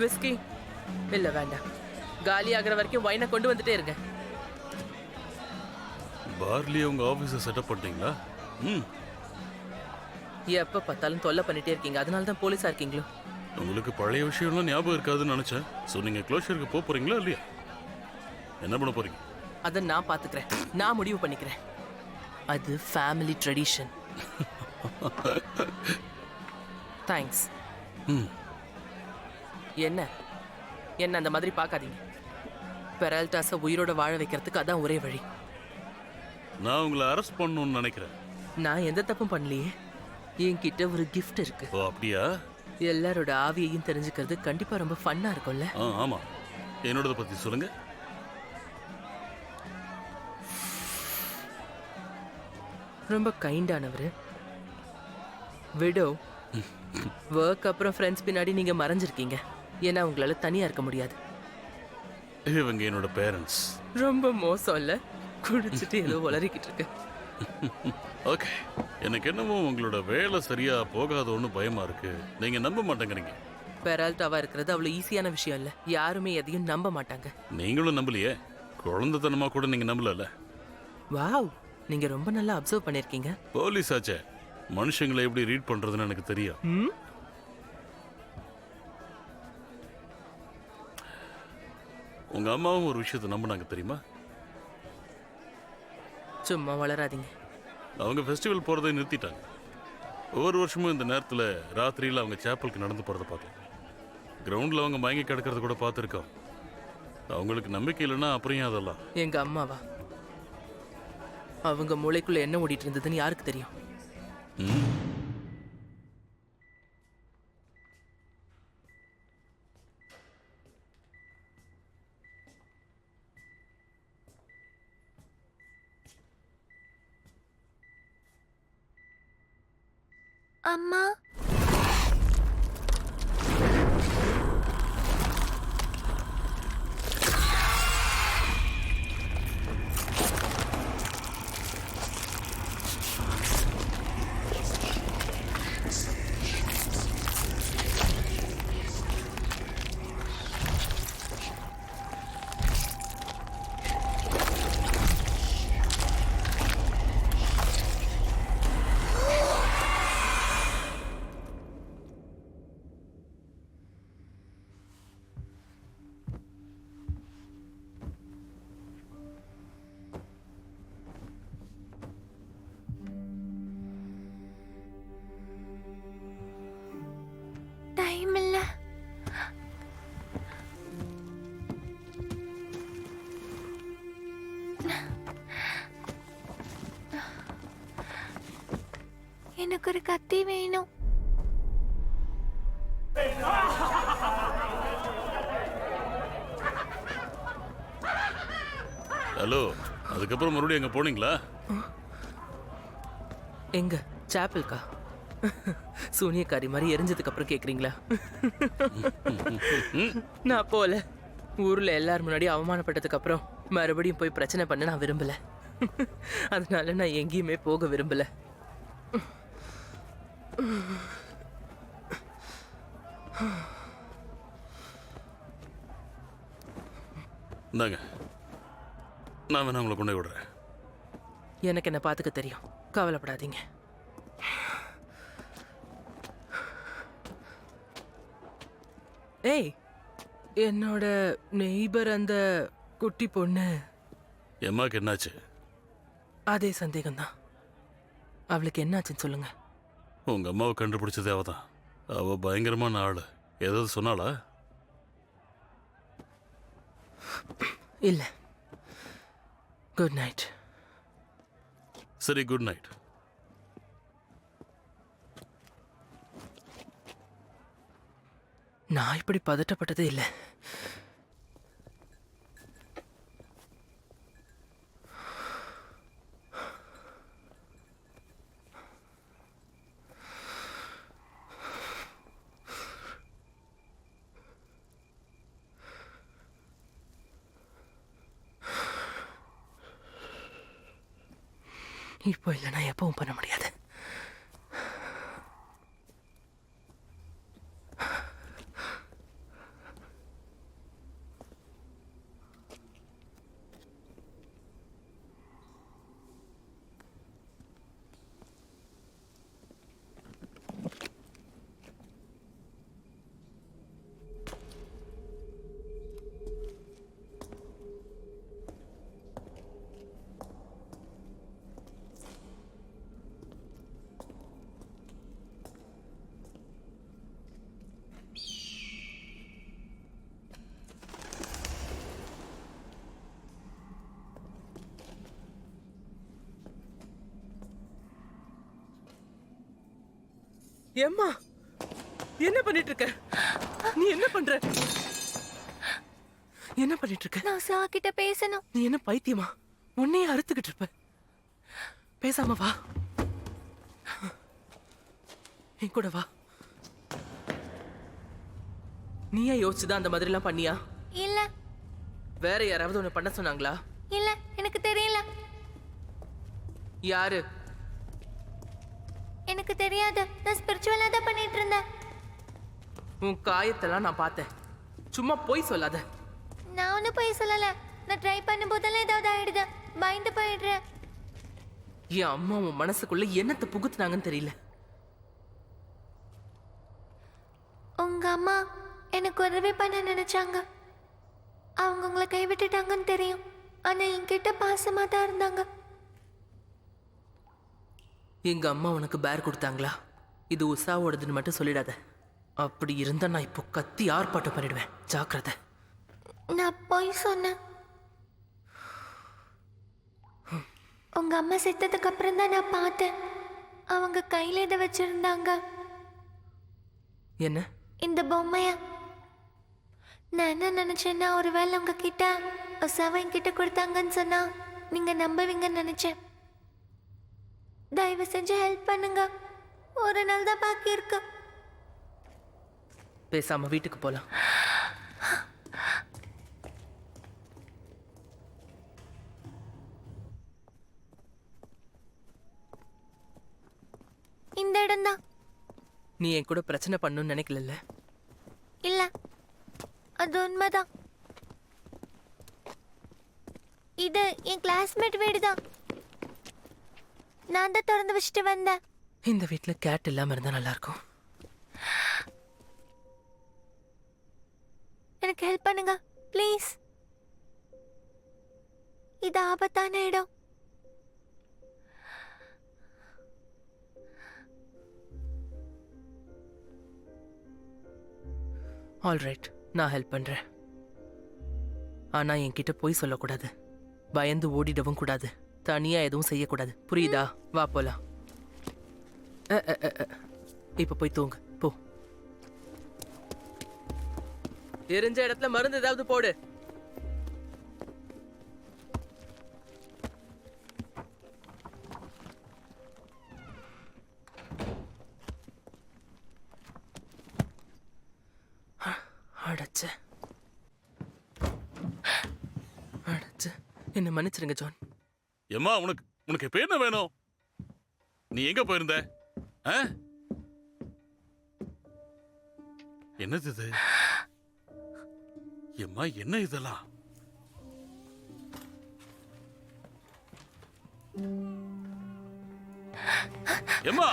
விஸ்கி இல்ல வேண்டாம், காலி ஆகிற வரைக்கும் வைனை கொண்டு வந்துட்டே இருங்க. பார்லி உங்க ஆபீஸை செட்டப் பண்ணிட்டீங்களா? ம். எப்ப பார்த்தாலும் தொல்லை பண்ணிட்டே இருக்கீங்க, அதனால தான் போலீஸா இருக்கீங்களோ? உங்களுக்கு பழைய விஷயம்லாம் ஞாபகம் இருக்காதுன்னு நினைச்சேன். ஸோ நீங்க க்ளோஷருக்கு போக போறீங்களா இல்லையா? என்ன பண்ண போறீங்க? அதை நான் பாத்துக்கிறேன், நான் முடிவு பண்ணிக்கிறேன். அது ஃபேமிலி ட்ரெடிஷன். தேங்க்ஸ். என்ன என்ன அந்த மாதிரி பார்க்காதீங்க. பெரால்டாஸை உயிரோட வாழ வைக்கிறதுக்கு அதான் ஒரே வழி. நான் உங்களை அரெஸ்ட் பண்ணணும்னு நினைக்கிறேன். நான் எந்த தப்பும் பண்ணலையே. என்கிட்ட ஒரு கிஃப்ட் இருக்கு. ஓ அப்படியா? எல்லாரோட ஆவியையும் தெரிஞ்சுக்கிறது கண்டிப்பா ரொம்ப ஃபன்னா இருக்கும்ல? ஆமா. என்னோட பத்தி சொல்லுங்க. ரொம்ப கைண்டானவர். விடோ. ஒர்க் அப்புறம் ஃப்ரெண்ட்ஸ் பின்னாடி நீங்க மறைஞ்சிருக்கீங்க. ஏன்னா உங்களால தனியா இருக்க முடியாது. இவங்க என்னோட பேரண்ட்ஸ். ரொம்ப மோசம் இல்ல? குடிச்சிட்டு ஏதோ உளறிக்கிட்டு இருக்கு. ஓகே, எனக்கு என்னமோ உங்களோட வேலை சரியா போகாதோன்னு பயமா இருக்கு. நீங்க நம்ப மாட்டேங்கிறீங்க. பெரால்டாவா இருக்கிறது அவ்வளவு ஈஸியான விஷயம் இல்ல. யாருமே எதையும் நம்ப மாட்டாங்க. நீங்களும் நம்பலையே. குழந்தைத்தனமா கூட நீங்க நம்பல. வாவ், நீங்க ரொம்ப நல்லா அப்சர்வ் பண்ணிருக்கீங்க. போலீஸ் ஆச்சே, மனுஷங்களை எப்படி ரீட் பண்றதுன்னு எனக்கு தெரியும். உங்க அம்மாவும் ஒரு விஷயத்தை நம்பினாங்க தெரியுமா? சும்மா வளராதீங்க. அவங்க ஃபெஸ்டிவல் போறதை நிறுத்திட்டாங்க. ஒவ்வொரு வருஷமும் இந்த நேரத்தில் ராத்திரியில் அவங்க சேப்பலுக்கு நடந்து போறதை பார்க்கலாம். கிரவுண்டில் அவங்க மயங்கி கிடக்கிறத கூட பார்த்துருக்கோம். அவங்களுக்கு நம்பிக்கை இல்லைன்னா அப்புறம் ஏன் அதெல்லாம்? எங்க அம்மாவா? அவங்க மூளைக்குள்ள என்ன ஓடிட்டு இருந்ததுன்னு யாருக்கு தெரியும்? அம்மா, டைம் இல்ல. எனக்கு ஒரு கத்தி வேணும். ஹலோ, அதுக்கப்புறம் மறுபடியும் அங்கே போனீங்களா? எங்க சாப்பிள்கா? சூனியக்காரி மாதிரி எரிஞ்சதுக்கு அப்புறம் கேக்குறீங்களா? நான் போல. ஊர்ல எல்லாரும் முன்னாடி அவமானப்பட்டதுக்கு அப்புறம் மறுபடியும் போய் பிரச்சனை பண்ண நான் விரும்பல. அதனால நான் எங்கேயுமே போக விரும்பல. இந்தாங்க, நான் வேணா உங்களை கொண்டு விடுறேன். எனக்கு என்ன பாத்துக்க தெரியும், கவலைப்படாதீங்க. ஏய், என்னோட நெய்பர் அந்த குட்டி பொண்ணு. எம்மாக்கு என்னாச்சு? அதே சந்தேகம்தான். அவளுக்கு என்னாச்சுன்னு சொல்லுங்க. உங்க அம்மாவை கண்டுபிடிச்சதே அவதான். அவ பயங்கரமான ஆளு. ஏதாவது சொன்னாளா? இல்ல. Good night. சரி, குட் நைட். நான் இப்படி பதட்டப்பட்டதே இல்லை. இப்போ இல்லைன்னா எப்பவும் பண்ண முடியாது. ஏம்மா, என்ன பண்ணிட்டு இருக்க? நீ என்ன பண்ற? என்ன பண்ணிட்டு இருக்க? நான் உஷா கிட்ட பேசணும். நீ என்ன பைத்தியமா? உன்னையே அறுத்துக்கிட்டு இருப்ப. பேசாம வா, என் கூட வா. நீயா யோசிச்சுதான் அந்த மாதிரி எல்லாம் பண்ணியா? இல்ல வேற யாராவது உன்னை பண்ண சொன்னாங்களா? இல்ல, எனக்கு தெரியல. யாரு? எனக்கு தெரியாது. நான் ஸ்பிரிச்சுவலா தான் பண்ணிட்டு இருந்தேன். உன் காயத்தெல்லாம் நான் பார்த்தேன். சும்மா போய் சொல்லாத. நான் ஒன்னும் போய் சொல்லல. நான் ட்ரை பண்ணும் போதெல்லாம் ஏதாவது ஆயிடுது. பயந்து போயிடுறேன். என் அம்மா உன் மனசுக்குள்ள என்னத்தை புகுத்துனாங்கன்னு தெரியல. உங்க அம்மா எனக்கு உதவி பண்ண நினைச்சாங்க. அவங்க உங்களை கைவிட்டுட்டாங்கன்னு தெரியும். ஆனா என்கிட்ட பாசமா தான் இருந்தாங்க. எங்க அம்மா உனக்கு பேர் கொடுத்தாங்களா? இது உஷாவோடதுன்னு மட்டும் சொல்லிடாத. அப்படி இருந்தா நான் இப்போ கத்தி ஆர்ப்பாட்டம் பண்ணிடுவேன். ஜாக்கிரதை. நான் போய் சொன்னேன். உங்க அம்மா செத்ததுக்கு அப்புறம் தான் நான் பார்த்தேன். அவங்க கையில இதை வச்சிருந்தாங்க. என்ன? இந்த பொம்மைய. நான் என்ன நினைச்சேன்னா, ஒருவேளை உங்க கிட்ட உஷாவை என்கிட்ட கொடுத்தாங்கன்னு சொன்னா நீங்க நம்புவீங்கன்னு நினைச்சேன். தயவு செஞ்சு ஹெல்ப் பண்ணுங்க. ஒரு நாள் தான் பாக்கி இருக்கு. பேசாம வீட்டுக்கு போலாம். இந்த இடம் தான். நீ என் கூட பிரச்சனை பண்ணணும்னு நினைக்கல? இல்ல, அது உண்மைதான். இது என் கிளாஸ்மேட் வீடு தான். நான் தான் திறந்து வச்சுட்டு வந்தேன். இந்த வீட்டுல கேட் இல்லாம இருந்தா நல்லா இருக்கும். எனக்கு ஹெல்ப் பண்ணுங்க ப்ளீஸ். இது ஆபத்தான இடம். ஆல்ரைட், நான் ஹெல்ப் பண்றேன். ஆனா என்கிட்ட போய் சொல்லக்கூடாது. பயந்து ஓடிடவும் கூடாது. தனியா எதுவும் செய்யக்கூடாது. புரியுதா? வா போலாம். இப்ப போய் தூங்கு போ. எரிஞ்ச இடத்துல மருந்து ஏதாவது போடு. அடச்ச என்ன மன்னிச்சிருங்க ஜான். ஏம்மா, உனக்கு இப்ப என்ன வேணும்? நீ எங்க போயிருந்த? என்னது இது? ஏம்மா, என்ன இதெல்லாம்? ஏம்மா,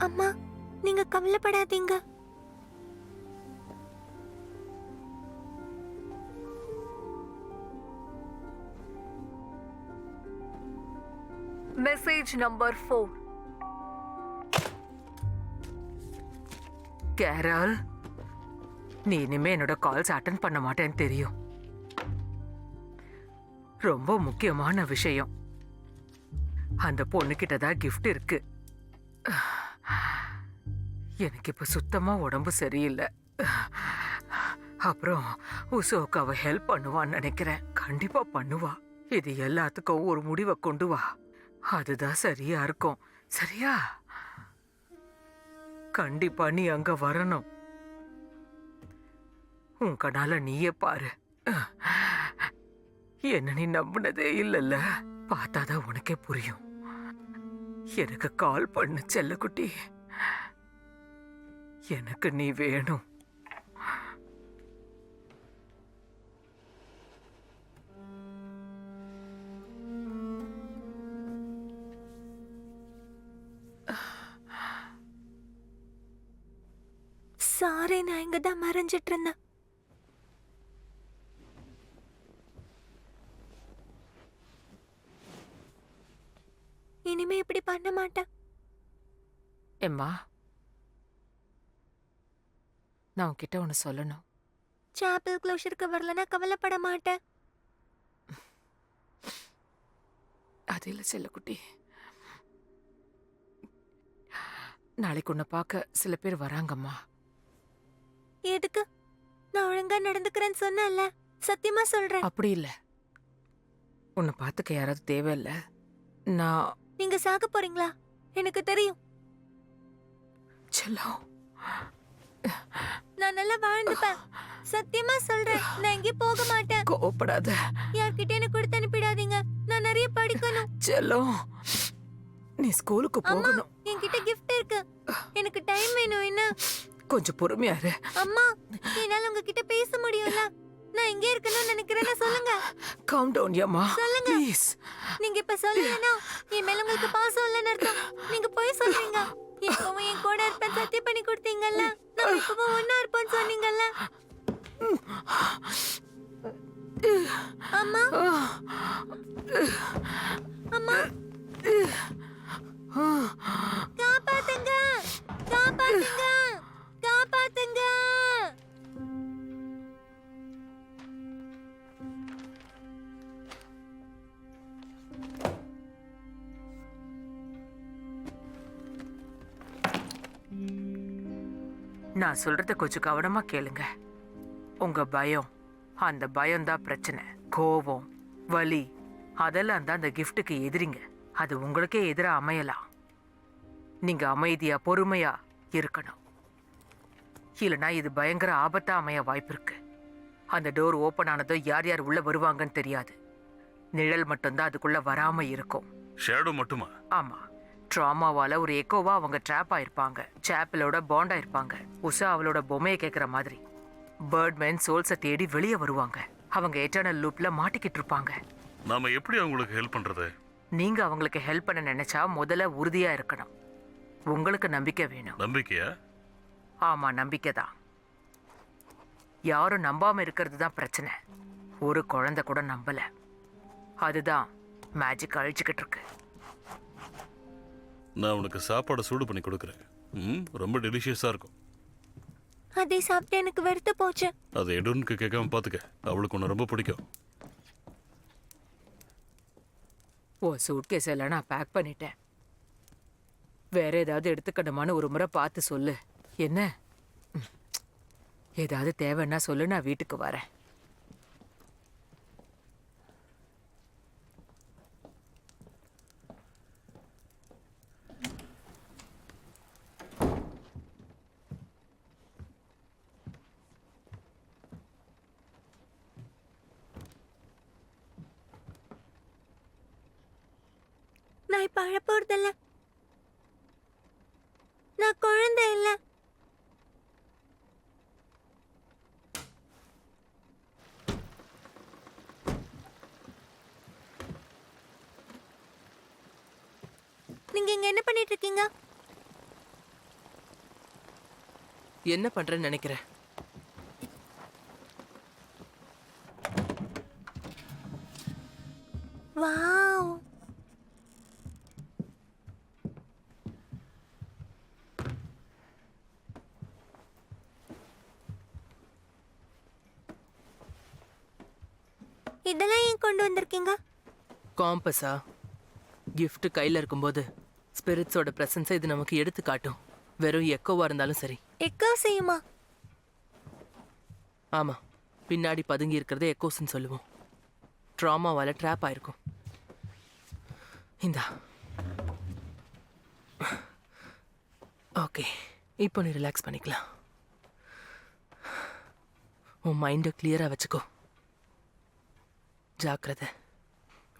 அம்மா, நீங்க கவலைப்படாதீங்க. Message number 4. கேரல், நீ இனிமே என்னோட கால்ஸ் அட்டன் பண்ண மாட்டேன்னு தெரியும். ரொம்ப முக்கியமான விஷயம். அந்த பொண்ணுகிட்ட தான் கிஃப்ட் இருக்கு. எனக்கு இப்ப சுத்தமா உடம்பு சரியில்லை. அப்புறம் உசோக்கு அவ ஹெல்ப் பண்ணுவான்னு நினைக்கிறேன். கண்டிப்பா பண்ணுவா. இது எல்லாத்துக்கும் ஒரு முடிவை கொண்டு வா. அதுதான் சரியா இருக்கும். சரியா? கண்டிப்பா நீ அங்க வரணும். உன் கண்ணால நீயே பாரு. என்ன நீ நம்பினதே இல்லல்ல. பார்த்தாதான் உனக்கே புரியும். எனக்கு கால் பண்ணு செல்லக்குட்டி. எனக்கு நீ வேணும். சாரி, நான் இங்க தான் மறைஞ்சிட்டு இருந்தேன். இனிமே இப்படி பண்ண மாட்டேன். எம்மா, நான் உன்கிட்ட ஒன்னு சொல்லணும். சாப்பிள் க்ளோஷருக்கு வரலன்னா கவலைப்பட மாட்டேன். அது இல்ல செல்லக்குட்டி. நாளைக்கு உன்னை பார்க்க சில பேர் வராங்கம்மா. எதுக்கு? நான் ஒழுங்கா நடந்துக்கிறேன்னு சொன்னேன்ல. சத்தியமா சொல்றேன். அப்படி இல்ல, உன்னை பார்த்துக்க யாராவது தேவையில்ல. நான் நீங்க சாக போறீங்களா? எனக்கு தெரியும். செல்லம், நான் நல்லா வாழ்ந்துப்பேன். சத்தியமா சொல்றேன். நான் எங்கேயும் போக மாட்டேன். கோவப்படாத யார்கிட்ட எனக்கு கொடுத்து அனுப்பிடாதீங்க. நான் நிறைய படிக்கணும். செல்லம். நீ ஸ்கூலுக்கு அம்மா, போகணும். என்கிட்ட கிஃப்ட் இருக்கு. எனக்கு டைம் வேணும். என்ன? கொஞ்சம் பொறுமையா இரு. அம்மா, என்னால உங்ககிட்ட பேச முடியும்ல. நான் எங்க இருக்கணும்னு நினைக்கிறேன்னு சொல்லுங்க. காம் டவுன் யம்மா. சொல்லுங்க. ப்ளீஸ். நீங்க இப்ப சொல்லலைன்னா என் மேல உங்களுக்கு பாசம் இல்லைன்னு அர்த்தம். நீங்க போய் சொல்றீங்க. எப்பவும் என் கூட இருப்பேன் சத்தியம் பண்ணி கொடுத்தீங்கல்ல. நம்ம எப்பவும் ஒன்னா இருப்போம்னு சொன்னீங்கல்ல. அம்மா, அம்மா, காப்பாத்துங்க, காப்பாத்துங்க, காப்பாத்துங்க. நான் சொல்றத கொஞ்சம் கவனமா கேளுங்க. உங்க பயம், அந்த பயம்தான் பிரச்சனை. கோபம், வலி, அதெல்லாம் தான் அந்த கிஃப்ட்டுக்கு எதிரிங்க. அது உங்களுக்கே எதிரா அமையலாம். நீங்க அமைதியா பொறுமையா இருக்கணும். இல்லைன்னா இது பயங்கர ஆபத்தா அமைய வாய்ப்பு இருக்கு. அந்த டோர் ஓபன் ஆனதோ யார் யார் உள்ள வருவாங்கன்னு தெரியாது. நிழல் மட்டும்தான் அதுக்குள்ள வராம இருக்கும். ஷேடோ மட்டுமா? ஆமா, ட்ராமாவால ஒரு எக்கோவா அவங்க ட்ராப் ஆயிருப்பாங்க. சாப்பிளோட பாண்ட் ஆயிருப்பாங்க. உஷா அவளோட பொம்மையை கேட்கற மாதிரி. பேர்ட்மேன் சோல்ஸை தேடி வெளியே வருவாங்க. அவங்க எட்டர்னல் லூப்ல மாட்டிக்கிட்டு இருப்பாங்க. நாம எப்படி அவங்களுக்கு ஹெல்ப் பண்றது? நீங்க அவங்களுக்கு ஹெல்ப் பண்ண நினைச்சா முதல்ல உறுதியா இருக்கணும். உங்களுக்கு நம்பிக்கை வேணும். நம்பிக்கையா? ஆமா, நம்பிக்கை தான். யாரும் நம்பாம இருக்கிறது தான் பிரச்சனை. ஒரு குழந்தை கூட நம்பல. அதுதான் மேஜிக் அழிச்சுக்கிட்டு இருக்கு. நான் உனக்கு சாப்பாடு சூடு பண்ணி கொடுக்குறேன். ரொம்ப டெலிஷியஸா இருக்கும். அதை சாப்பிட்டு எனக்கு வெறுத்து போச்சு. அது எடுனுக்கு கேட்காம பாத்துக்க. அவளுக்கு உன்னை ரொம்ப பிடிக்கும். ஓ, சூட்கேஸ் எல்லாம் நான் பேக் பண்ணிட்டேன். வேற ஏதாவது எடுத்துக்கணுமான்னு ஒரு முறை பார்த்து சொல்லு. என்ன? ஏதாவது தேவைன்னா சொல்லு, நான் வீட்டுக்கு வரேன். நான் இப்ப அழ போறதில்ல. நான் குழந்தை இல்ல. நீங்க இங்க என்ன பண்ணிட்டு இருக்கீங்க? என்ன பண்றேன்னு நினைக்கிறேன்? வாவ், இதெல்லாம் ஏன் கொண்டு வந்திருக்கீங்க? காம்பஸா? gift கையில இருக்கும்போது ஸ்பிரிட்ஸோட பிரசன்ஸை இது நமக்கு எடுத்து காட்டும். வெறும் எக்கோவா இருந்தாலும் சரி. எக்கோ செய்யுமா? ஆமா, பின்னாடி பதுங்கி இருக்கிறதே எக்கோஸ்ன்னு சொல்லுவோம். ட்ராமாவால ட்ராப் ஆயிருக்கும். இந்தா. ஓகே, இப்போ நீ ரிலாக்ஸ் பண்ணிக்கலாம். உன் மைண்டை கிளியரா வச்சுக்கோ. ஜாக்கிரதை.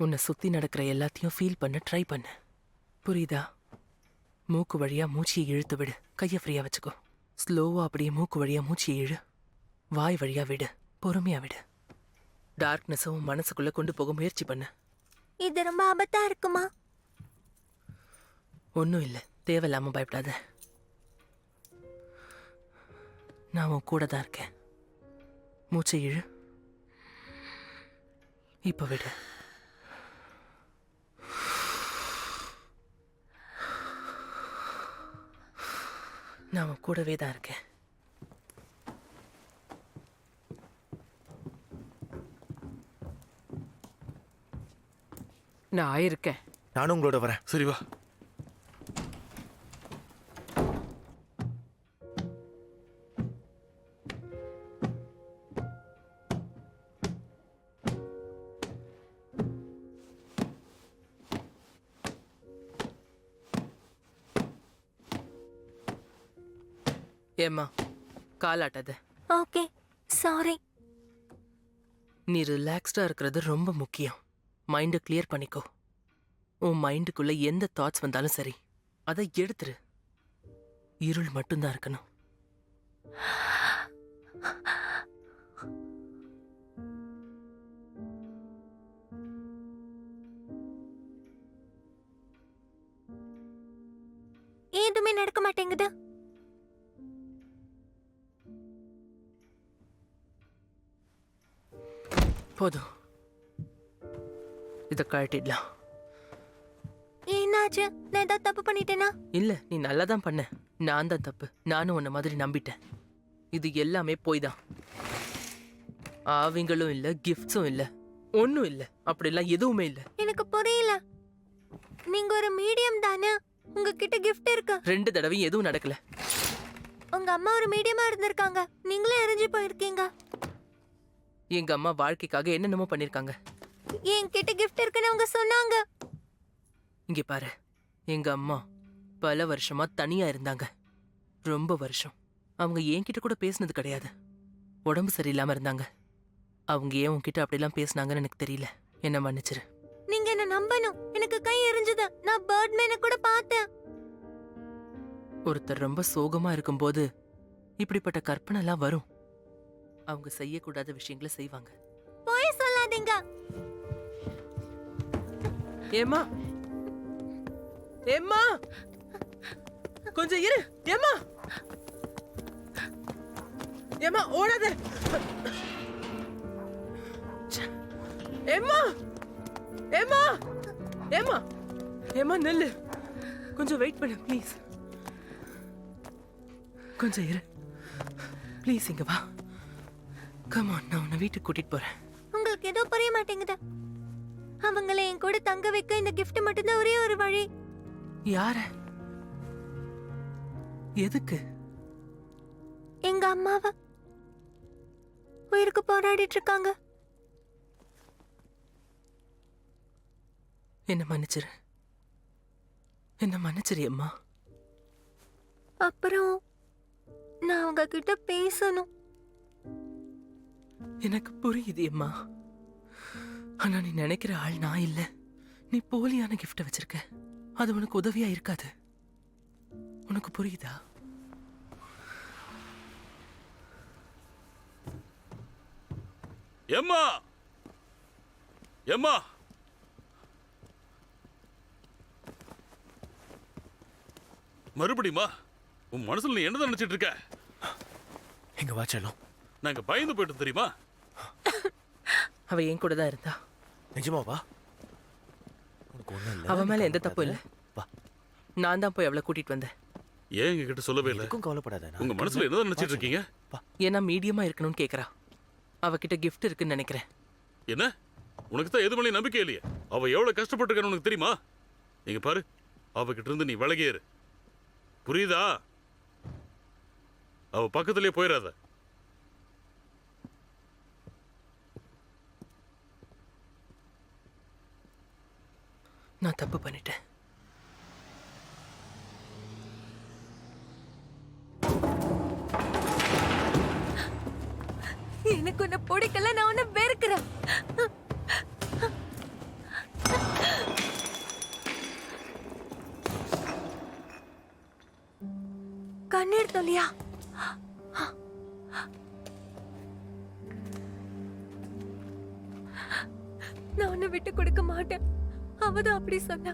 உன்னை சுத்தி நடக்கிற எல்லாத்தையும் ஃபீல் பண்ண ட்ரை பண்ணு. புரியுதா? மூக்கு வழியா மூச்சியை இழுத்து விடு. கையை ஃப்ரீயா வச்சுக்கோ. ஸ்லோவா அப்படியே மூக்கு வழியா மூச்சியை இழு. வாய் வழியா விடு. பொறுமையா விடு. டார்க்னஸை உன் மனசுக்குள்ள கொண்டு போக முயற்சி பண்ணு. இது ரொம்ப ஆபத்தா இருக்குமா? ஒன்றும் இல்லை, தேவையில்லாம பயப்படாத. நான் உன் கூட தான் இருக்கேன். மூச்சை இழு. இப்ப விடு. நான் உன் கூடவே தான் இருக்கேன். நான் இருக்கேன். நானும் உங்களோட வரேன். சரி வா. ஏம்மா, காலாட்டாத. Okay, sorry. நீ ரிலாக்ஸ்டா இருக்கிறது ரொம்ப முக்கியம். மைண்டை கிளியர் பண்ணிக்கோ. உன் மைண்டுக்குள்ள எந்த தாட்ஸ் வந்தாலும் சரி, அதை எடுத்துரு. இருள் மட்டும்தான் இருக்கணும். எதுவுமே நடக்க மாட்டேங்குது. போதும், இதை கழட்டிடலாம். என்னாச்சு? நான் ஏதாவது தப்பு பண்ணிட்டேனா? இல்ல, நீ நல்லா தான் பண்ண. நான் தான் தப்பு. நானும் உன்ன மாதிரி நம்பிட்டேன். இது எல்லாமே போய் தான். ஆவிங்களும் இல்ல, கிஃப்ட்ஸும் இல்ல, ஒன்னும் இல்ல. அப்படிலாம் எதுவுமே இல்ல. எனக்கு புரியல. நீங்க ஒரு மீடியம் தானே? உங்ககிட்ட கிஃப்ட் இருக்கு. 2 தடவையும் எதுவும் நடக்கல. உங்க அம்மா ஒரு மீடியமா இருந்திருக்காங்க. நீங்களே எரிஞ்சு போயிருக்கீங்க. எங்க அம்மா வாழ்க்கைக்காக என்னென்னமோ பண்ணிருக்காங்க. என்கிட்ட கிஃப்ட் இருக்குன்னு அவங்க சொன்னாங்க. இங்க பாரு, எங்க அம்மா பல வருஷமா தனியா இருந்தாங்க. ரொம்ப வருஷம். அவங்க என்கிட்ட கூட பேசினது கிடையாது. உடம்பு சரியில்லாம இருந்தாங்க. அவங்க ஏன் உன்கிட்ட அப்படிலாம் பேசினாங்கன்னு எனக்கு தெரியல. என்ன மன்னிச்சிரு. நீங்க என்ன நம்பணும். எனக்கு கை எரிஞ்சது. நான் பேர்ட்மேனை கூட பார்த்தேன். ஒருத்தர் ரொம்ப சோகமா இருக்கும்போது இப்படிப்பட்ட கற்பனை எல்லாம் வரும். அவங்க செய்யக்கூடாத விஷயங்களை செய்வாங்க. போய் சொல்லாதீங்க. ஏம்மா, ஏம்மா, கொஞ்சம் இரு. ஏம்மா, ஏம்மா, ஓடாத. ஏம்மா, ஏம்மா, ஏம்மா, ஏம்மா, நில்லு. கொஞ்சம் வெயிட் பண்ணு ப்ளீஸ். கொஞ்சம் இரு ப்ளீஸ். இங்க வா. கம் ஆன், நான் உன்னை வீட்டுக்கு கூட்டிட்டு போறேன். உங்களுக்கு ஏதோ புரிய மாட்டேங்குது. அவங்கள என் கூட தங்க வைக்க இந்த gift மட்டும்தான் ஒரே ஒரு வழி. யார? எதுக்கு? எங்க அம்மாவ உயிருக்கு போராடிட்டு இருக்காங்க. என்ன மன்னிச்சிரு. என்ன மன்னிச்சிரு அம்மா. அப்புறம் நான் அவங்க கிட்ட பேசணும். எனக்கு புரியுது அம்மா. ஆனா நீ நினைக்கிற ஆள் நான் இல்ல. நீ போலியான கிஃப்ட வச்சிருக்க. அது உனக்கு உதவியா இருக்காது. உனக்கு புரியுதா? எம்மா, எம்மா, மறுபடியுமா? உன் மனசுல நீ என்னதான் நினைச்சிட்டு இருக்க? எங்க வாச்சலும் நாங்க பயந்து போயிட்டு தெரியுமா? அவ என் கூட தான் இருந்தா. நிஜமாவா? உனக்கு ஒண்ணும் இல்ல. அவ மேல எந்த தப்பும் இல்ல. வா. நான் தான் போய் அவளை கூட்டிட்டு வந்தேன். ஏன் எங்க கிட்ட சொல்லவே இல்ல? எதுக்கும் கவலைப்படாத. உங்க மனசுல என்னதான் நினைச்சிட்டு இருக்கீங்க? ஏன்னா மீடியமா இருக்கணும்னு கேக்குறா. அவகிட்ட கிஃப்ட் இருக்குன்னு நினைக்கிறேன். என்ன? உனக்கு தான் எது மேலே நம்பிக்கை இல்லையே? அவ எவ்வளவு கஷ்டப்பட்டிருக்கான்னு உனக்கு தெரியுமா? இங்க பாரு, அவகிட்ட இருந்து நீ விலகியேறு, புரியுதா? அவ பக்கத்திலே போயிடாத. நான் தப்பு பண்ணிட்டேன். எனக்கு உன்னை பிடிக்கல, நான் உன்னை வெறுக்கிறேன். கண்ணீர் தொலியா? நான் உன்னை விட்டு கொடுக்க மாட்டேன். அவதான் அப்படி சொன்னா.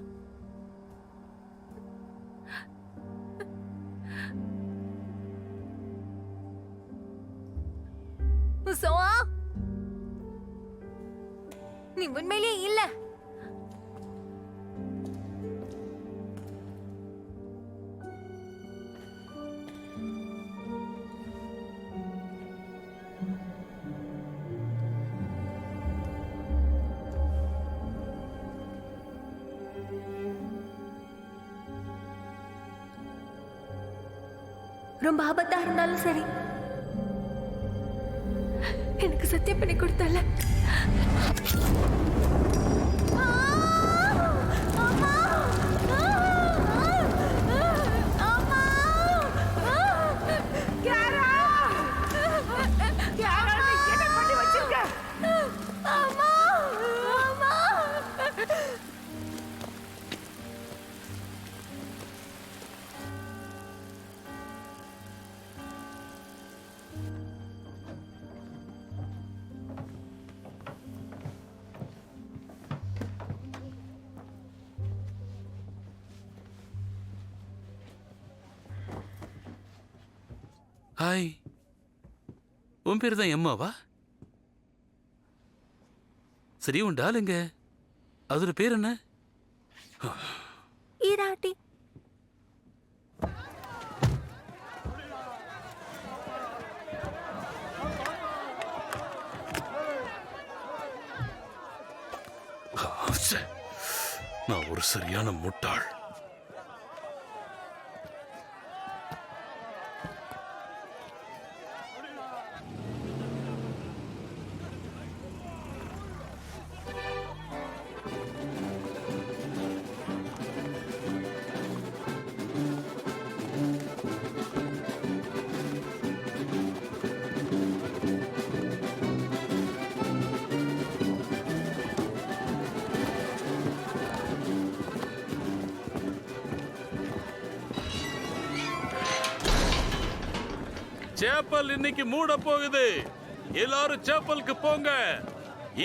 உசோவா, நீ உண்மையிலேயே இல்ல. ரொம்ப ஆபத்தா இருந்தாலும் சரி, எனக்கு சத்தியம் பண்ணி கொடுத்தல. ஹாய், உன் பேர் தான் எம்மாவா? சரி, உன் டாலுங்க, அதோட பேர் என்ன? ஈராட்டி. நான் ஒரு சரியான முட்டாள். சேப்பல் இன்னைக்கு மூட போகுது. எல்லாரும் சேப்பலுக்கு போங்க.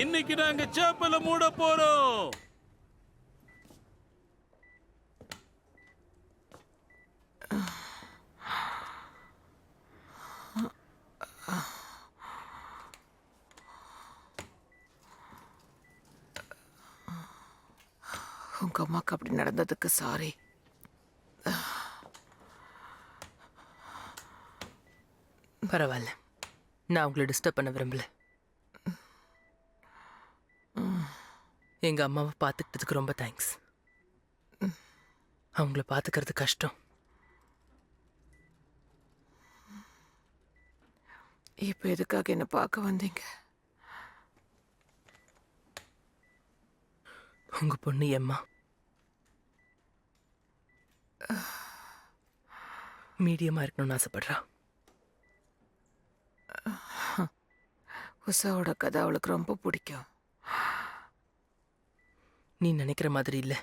இன்னைக்கு நாங்க சேப்பலை மூட போறோம். உங்க அம்மாக்கு அப்படி நடந்ததுக்கு சாரி. பரவாயில்ல, நான் உங்களை டிஸ்டர்ப் பண்ண விரும்பல. எங்க அம்மாவை பார்த்துக்கிட்டதுக்கு ரொம்ப தேங்க்ஸ். அவங்கள பார்த்துக்கிறது கஷ்டம். இப்ப எதுக்காக என்ன பார்க்க வந்தீங்க? உங்க பொண்ணு எம்மா மீடியமா இருக்கணும்னு ஆசைப்படுறா. உஷாவோட கதை அவளுக்கு ரொம்ப பிடிக்கும். நீ நினைக்கிற மாதிரி இல்ல.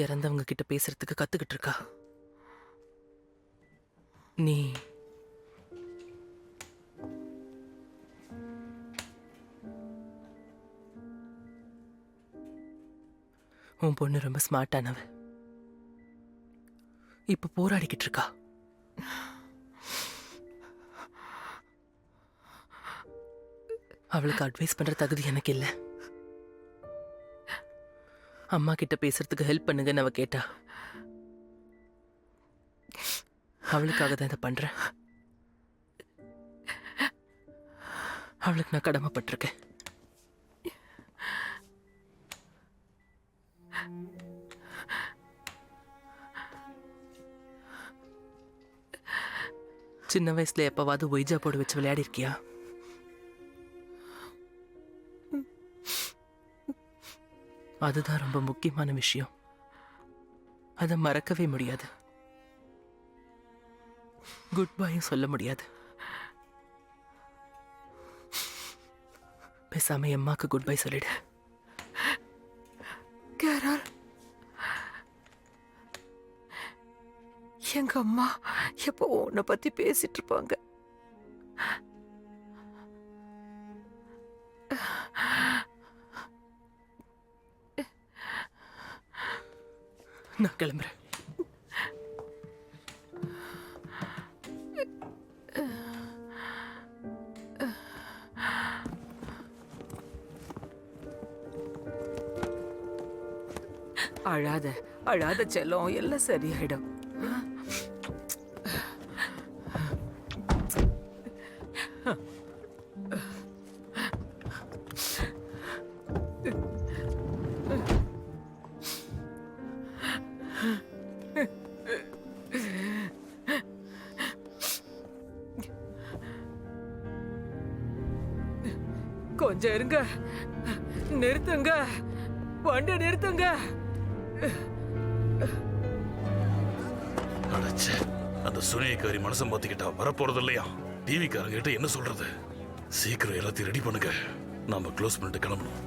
இறந்தவங்க கிட்ட பேசுறதுக்கு கத்துக்கிட்டு இருக்கா. நீ உன் பொண்ணு ரொம்ப ஸ்மார்ட்டானவ. இப்ப போராடிக்கிட்டு இருக்கா. அவளுக்கு அட்வைஸ் பண்ற தகுதி எனக்கு இல்ல. அம்மா கிட்ட பேசுறதுக்கு ஹெல்ப் பண்ணுங்கன்னு அவ கேட்டா. அவளுக்காக தான் இதை பண்றேன். அவளுக்கு நான் கடமைப்பட்டிருக்கேன். சின்ன வயசுல எப்பவாவது ஒய்ஜா போர்டு வச்சு விளையாடி இருக்கியா? அதுதான் ரொம்ப முக்கியமான விஷயம். அதை மறக்கவே முடியாது. குட் பையும் சொல்ல முடியாது. பேசாம அம்மாக்கு குட் பை சொல்லிடு. கேரல், எங்க அம்மா எப்போ உன்னை பத்தி பேசிட்டு இருப்பாங்க. நான் கிளம்புறேன். அழாத அழாத செல்லம், எல்லாம் சரியாயிடும். கொஞ்சம் இருங்க, நிறுத்துங்க, வண்டி நிறுத்துங்க. அடச்சே, அந்த சுனியக்காரி மனசம் பார்த்துக்கிட்டா வரப்போறது இல்லையா? டிவி காரங்கிட்ட என்ன சொல்றது? சீக்கிரம் எல்லாத்தையும் ரெடி பண்ணுங்க, நாம க்ளோஸ் பண்ணிட்டு கிளம்பணும்.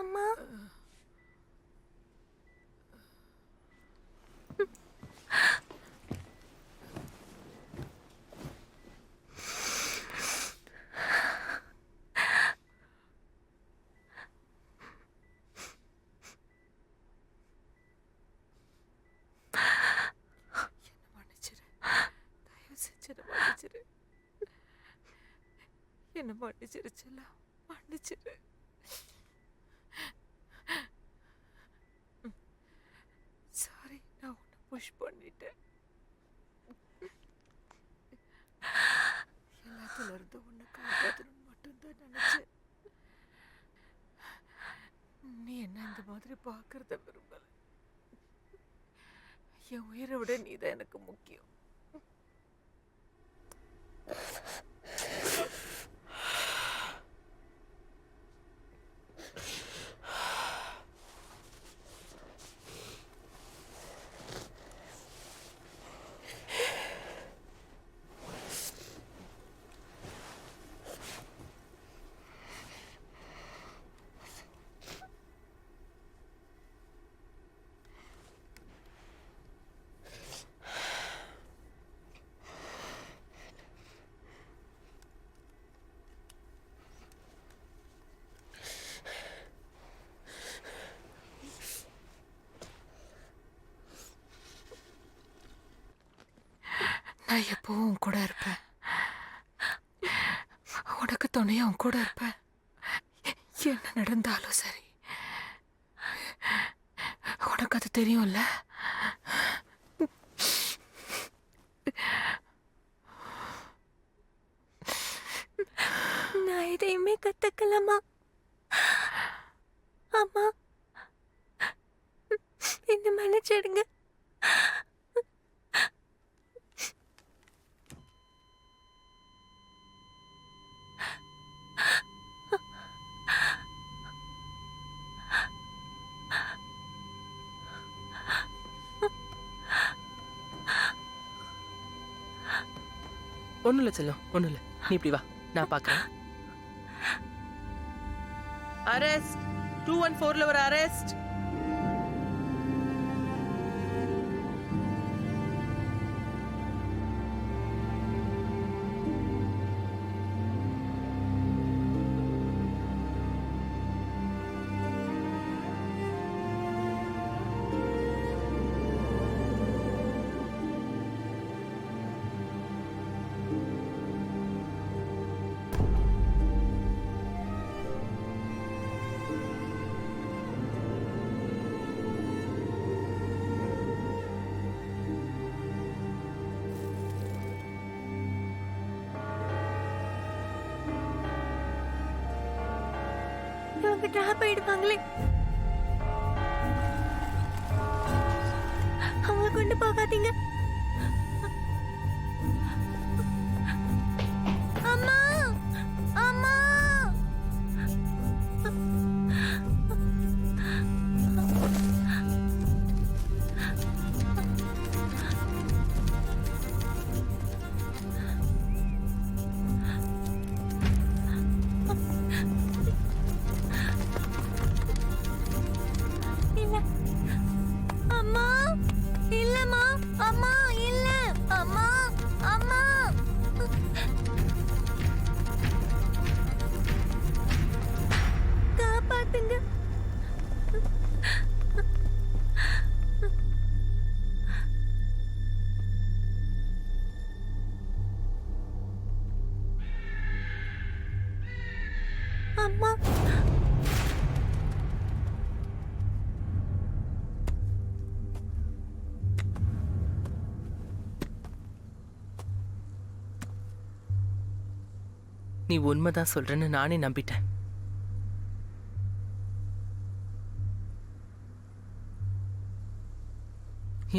அம்மா, என்ன மன்னிச்சிரு செல்லம், மன்னிச்சிரு. சாரி, நான் உன்னை புஷ் பண்ணிட்டேன். எல்லாத்துல இருந்து உன்னை காப்பாற்றணும்னு மட்டும்தான் நினைச்சேன். நீ என்ன இந்த மாதிரி பார்க்கறத விரும்பல. என் உயிரை விட நீதான் எனக்கு முக்கியம். நான் எப்பவும் உன் கூட இருப்பேன். உனக்கு துணையா உன் கூட இருப்பேன். என்ன நடந்தாலும் சரி. உனக்கு அது தெரியும்ல? நான் எதையுமே கத்துக்கலாமா? அம்மா, என்ன மன்னிச்சிடுங்க. ஒன்றும் இல்லை செல்லம், ஒன்றும் இல்லை. நீ இப்படி வா, நான் பார்க்குறேன். அரெஸ்ட் 214ல ஒரு அரெஸ்ட். ட்ராப் ஆயிடுவாங்களே. அவங்க கொண்டு போகாதீங்க. அம்மா அம்மா இல்ல அம்மா இல்லம்மா அம்மா இல்ல அம்மா அம்மா காப்பாத்துங்க. அம்மா நீ உண்மைதான் சொல்றேன்னு நானே நம்பிட்டேன்.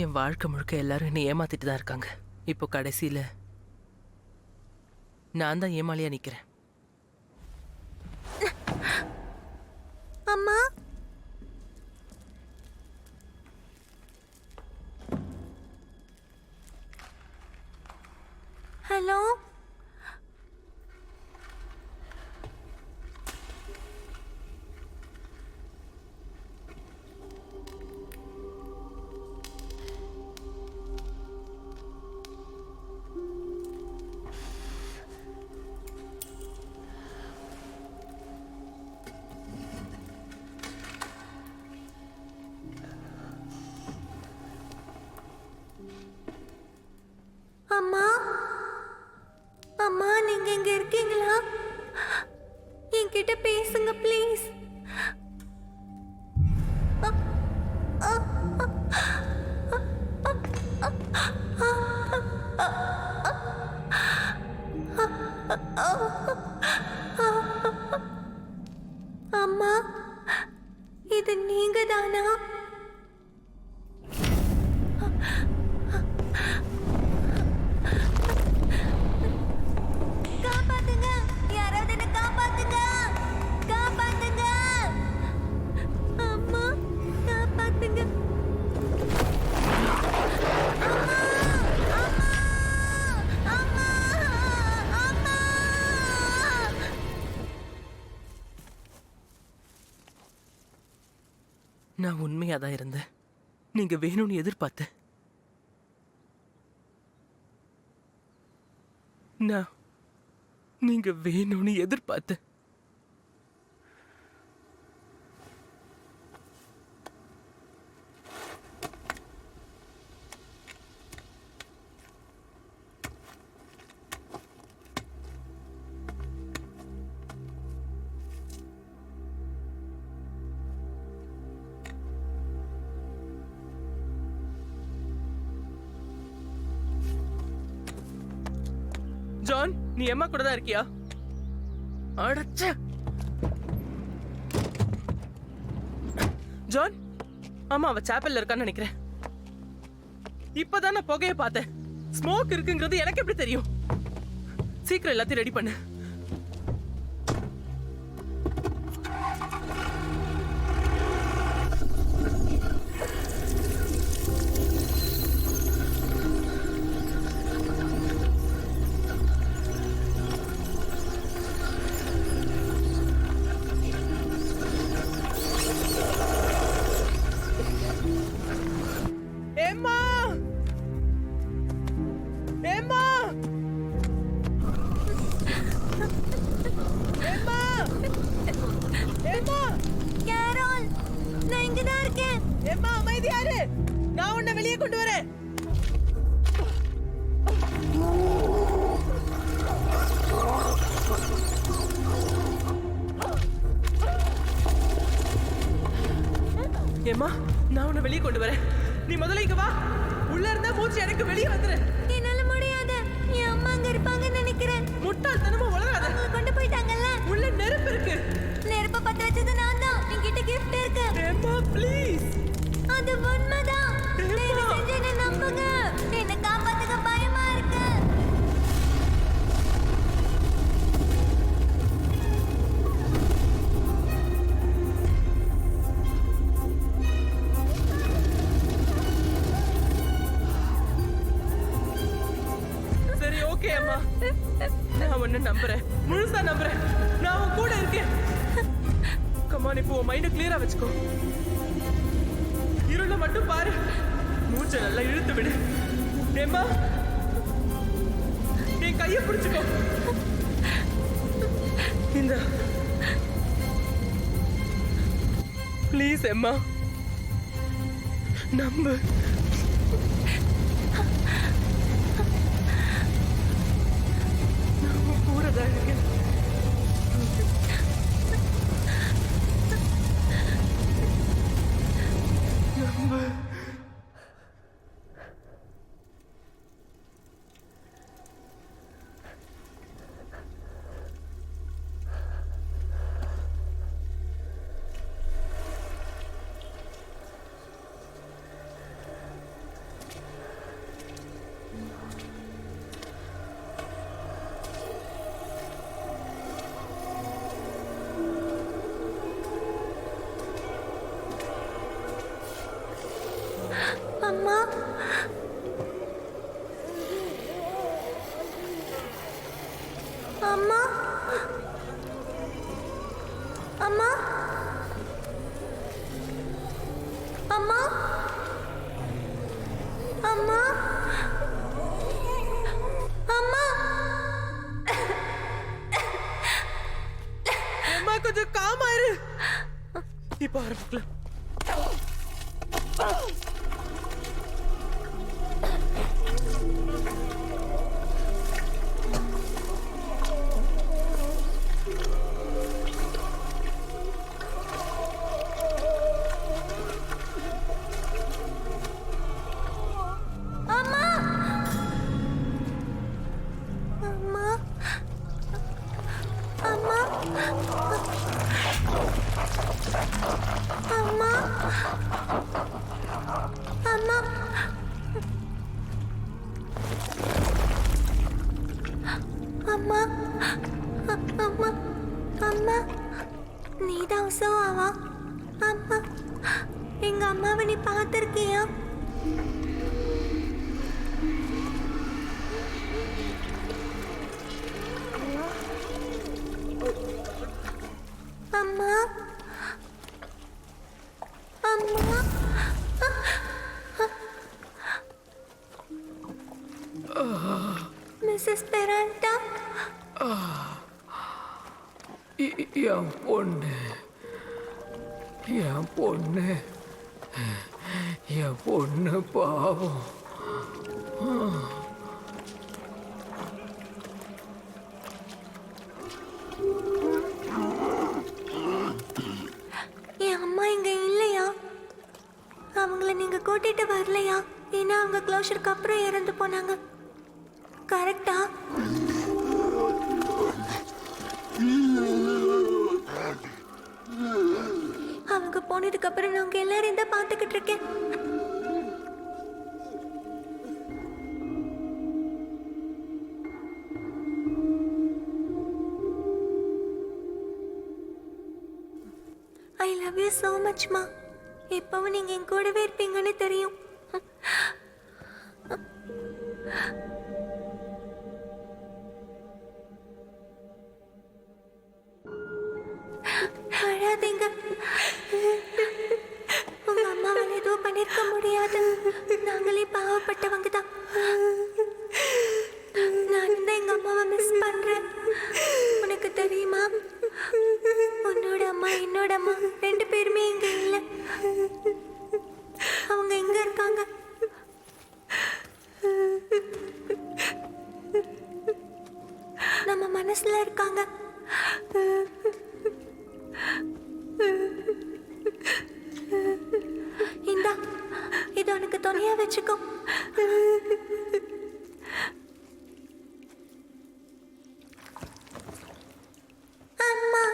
என் வாழ்க்கை முழுக்க எல்லாரும் என்னை ஏமாத்திட்டு தான் இருக்காங்க. இப்போ கடைசியில நான் தான் ஏமாளியா நிக்கிறேன். அம்மா ஹலோ அம்மா அம்மா நீங்க இங்க இருக்கீங்களா? என்கிட்ட பேசுங்க ப்ளீஸ். அம்மா இது நீங்க தானா? காப்பாத்துங்க, யாராவது என்ன காப்பாத்துங்க, காப்பாத்துங்க. அம்மா காப்பாத்துங்க. அம்மா அம்மா அம்மா அம்மா. நான் உண்மையா தான் இருந்தேன். நீங்க வேணும்னு எதிர்பார்த்தேன். நான் நீங்க வேணும்னு எதிர்பார்த்தேன். ஜான், நீ அம்மா கூட தான் இருக்கியா? அடச்ச ஜான், ஆமா அவ சாப்பல்ல இருக்கான்னு நினைக்கிறேன். இப்பதான் நான் புகைய பார்த்தேன். ஸ்மோக் இருக்குங்கிறது எனக்கு எப்படி தெரியும்? சீக்கிரம் எல்லாத்தையும் ரெடி பண்ணு. கேரோல், நான் இங்க தான் இருக்கேன். ஏம்மா அமைதியா இரு. நான் உன்னை வெளியே கொண்டு வரேன். ஏம்மா, நான் உன்னை வெளியே கொண்டு வரேன். நீ முதல்ல இங்க வா. உள்ள இருந்தா மூச்சு எனக்கு வெளியே வந்துரு. என்னால முடியாது. என் அம்மா அங்க இருப்பாங்கன்னு நினைக்கிறேன். முட்டாள்தனமா உளறாத. அவங்க கொண்டு போயிட்டாங்கல்ல. உள்ள நெருப்பு இருக்கு. நெருப்ப பத்த வச்சது நான் தான். இருக்கு ப்ளீஸ். அது உண்மைதான். தயவு செஞ்சு என்னை நம்புங்க. என்னை காப்பாத்துக்க பயமா இருக்கு. சரி, ஓகே அம்மா. நான் உன்னை நம்புறேன், முழுசா நம்புறேன். நான் உன் கூட இருக்கேன். கமான், இப்போ உன் மைண்ட கிளியரா வச்சுக்கோ. இருள மட்டும் பாரு. மூச்சை நல்லா இழுத்து விடு. ஏம்மா, என் கையை பிடிச்சுக்கோ. இந்த ப்ளீஸ் அம்மா, நம்பு. நான் உன் கூட தான் இருக்கேன். நம்பு. அம்மா, அம்மா, அம்மா, அம்மா, அம்மா, அம்மா. அம்மா, கொஞ்சம் காமா இரு. இப்ப ஆரம்பிக்கலாம். அம்மா, அம்மா, அம்மா, அம்மா, அம்மா, அம்மா, அம்மா, அம்மா, நீதான் உசவாவா? அம்மா, எங்க அம்மாவை நீ பார்த்திருக்கியா? அம்மா, அம்மா, மிஸ்ஸஸ் பெராண்டா. என் பொண்ணு, என் பொண்ணு, என் பொண்ணு பாவம். என் அம்மா இங்க இல்லையா? அவங்கள நீங்க கூட்டிட்டு வரலையா? ஏன்னா அவங்க க்ளோஷருக்கு அப்புறம் இறந்து போனாங்க. கரெக்டா? அவங்க போனதுக்கு அப்புறம் நாங்க எல்லாரும் தான் பார்த்துக்கிட்டு இருக்கேன். I love you so much மா. எப்பவும் நீங்க என் கூடவே இருப்பீங்கன்னு தெரியும். அழாதீங்க. உங்க அம்மாவால எதுவும் பண்ணிருக்க முடியாது. நாங்களே பாவப்பட்டவங்க தான். நான் தான் எங்க அம்மாவை மிஸ் பண்றேன். உனக்கு தெரியுமா, உன்னோட அம்மா என்னோட அம்மா ரெண்டு பேருமே இங்க இல்ல. அவங்க எங்க இருக்காங்க? நம்ம மனசுல இருக்காங்க. இந்தா, இது உனக்கு துணையா வச்சுக்கோ. அம்மா,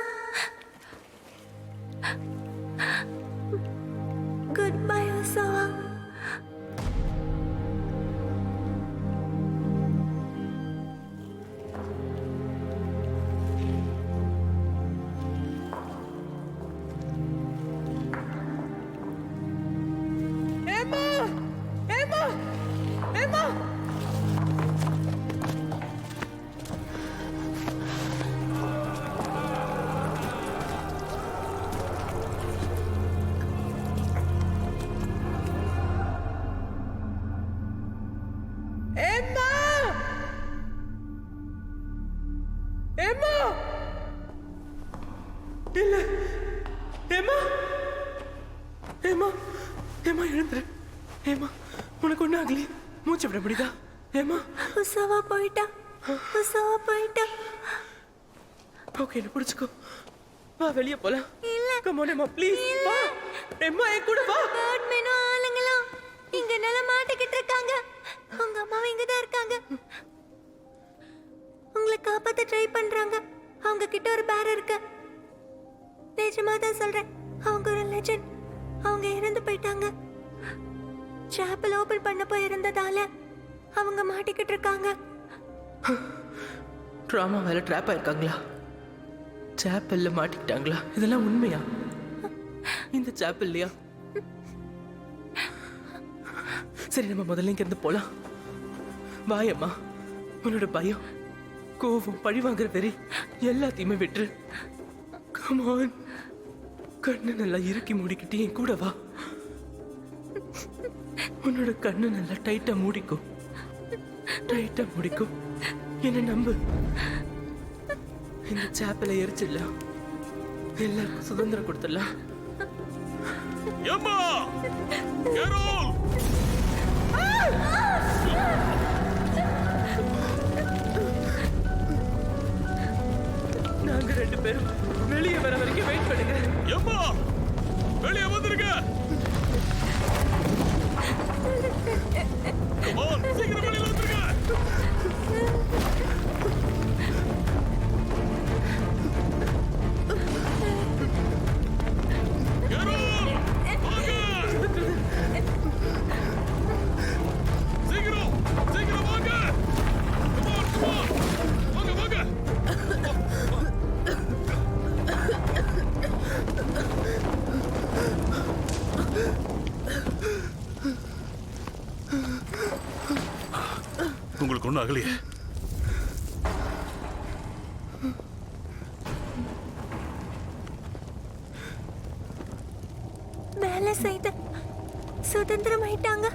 குட் பை உசாவா. இல்ல ஏமா ஏமா ஏமா எழுந்துரு. ஏமா உனக்கு ஒன்றும் ஆகலையே? மூச்சு விட முடியுதா? ஏமா உசாவா போயிட்டா. உசாவா போயிட்டா. ஓகே, என்ன பிடிச்சிக்கோ. வா வெளியே போலாம். இல்ல. கம் ஆன் ஏமா, ப்ளீஸ் வா. ஏமா என் கூட வா. பேட்மேனும் ஆளுங்களும் இங்க நல்லா மாட்டிக்கிட்டு இருக்காங்க. உங்க அம்மாவும் இங்க தான் இருக்காங்க. உங்களை காப்பாத்த ட்ரை பண்றாங்க. அவங்க கிட்ட ஒரு பேர் இருக்கு. நிஜமா தான் சொல்றேன், அவங்க ஒரு லெஜெண்ட். அவங்க இறந்து போயிட்டாங்க. சாப்பல் ஓபன் பண்ண போய் இருந்ததால அவங்க மாட்டிக்கிட்டு இருக்காங்க. ட்ராமா வேலை ட்ராப் ஆயிருக்காங்களா? சாப்பல்ல மாட்டிக்கிட்டாங்களா? இதெல்லாம் உண்மையா? இந்த சாப்பல்லையா? சரி, நம்ம முதல்ல இங்க இருந்து போலாம். வாயம்மா, உன்னோட பயம், கோவம், பழி வாங்குற வெறி எல்லாத்தையுமே விட்டுரு. Come on. கண்ணை நல்லா இறுக்கி மூடிக்கிட்டு என் கூட வா. உன்னோட கண்ணை நல்லா டைட்டா மூடிக்கும். டைட்டா மூடிக்கும். என்ன நம்பு. இந்த சாப்பலை எரிச்சிடலாம். எல்லாருக்கும் சுதந்திரம் கொடுத்துடலாம். ஏம்மா கேரோல், நாங்க 2 பேரும் வெளியே வர வரைக்கும் வெயிட் பண்ணுங்க. ஏம்மா வெளியே வந்துருங்க. Come on, சீக்கிரம் வெளியில வந்துருங்க. கேரோல், வாங்க. சீக்கிரம் சீக்கிரம் வாங்க. Come on, come on. வாங்க வாங்க. உங்களுக்கு ஒன்றும் ஆகலையே? வேலை செய்து சுதந்திரம் ஆயிட்டாங்க.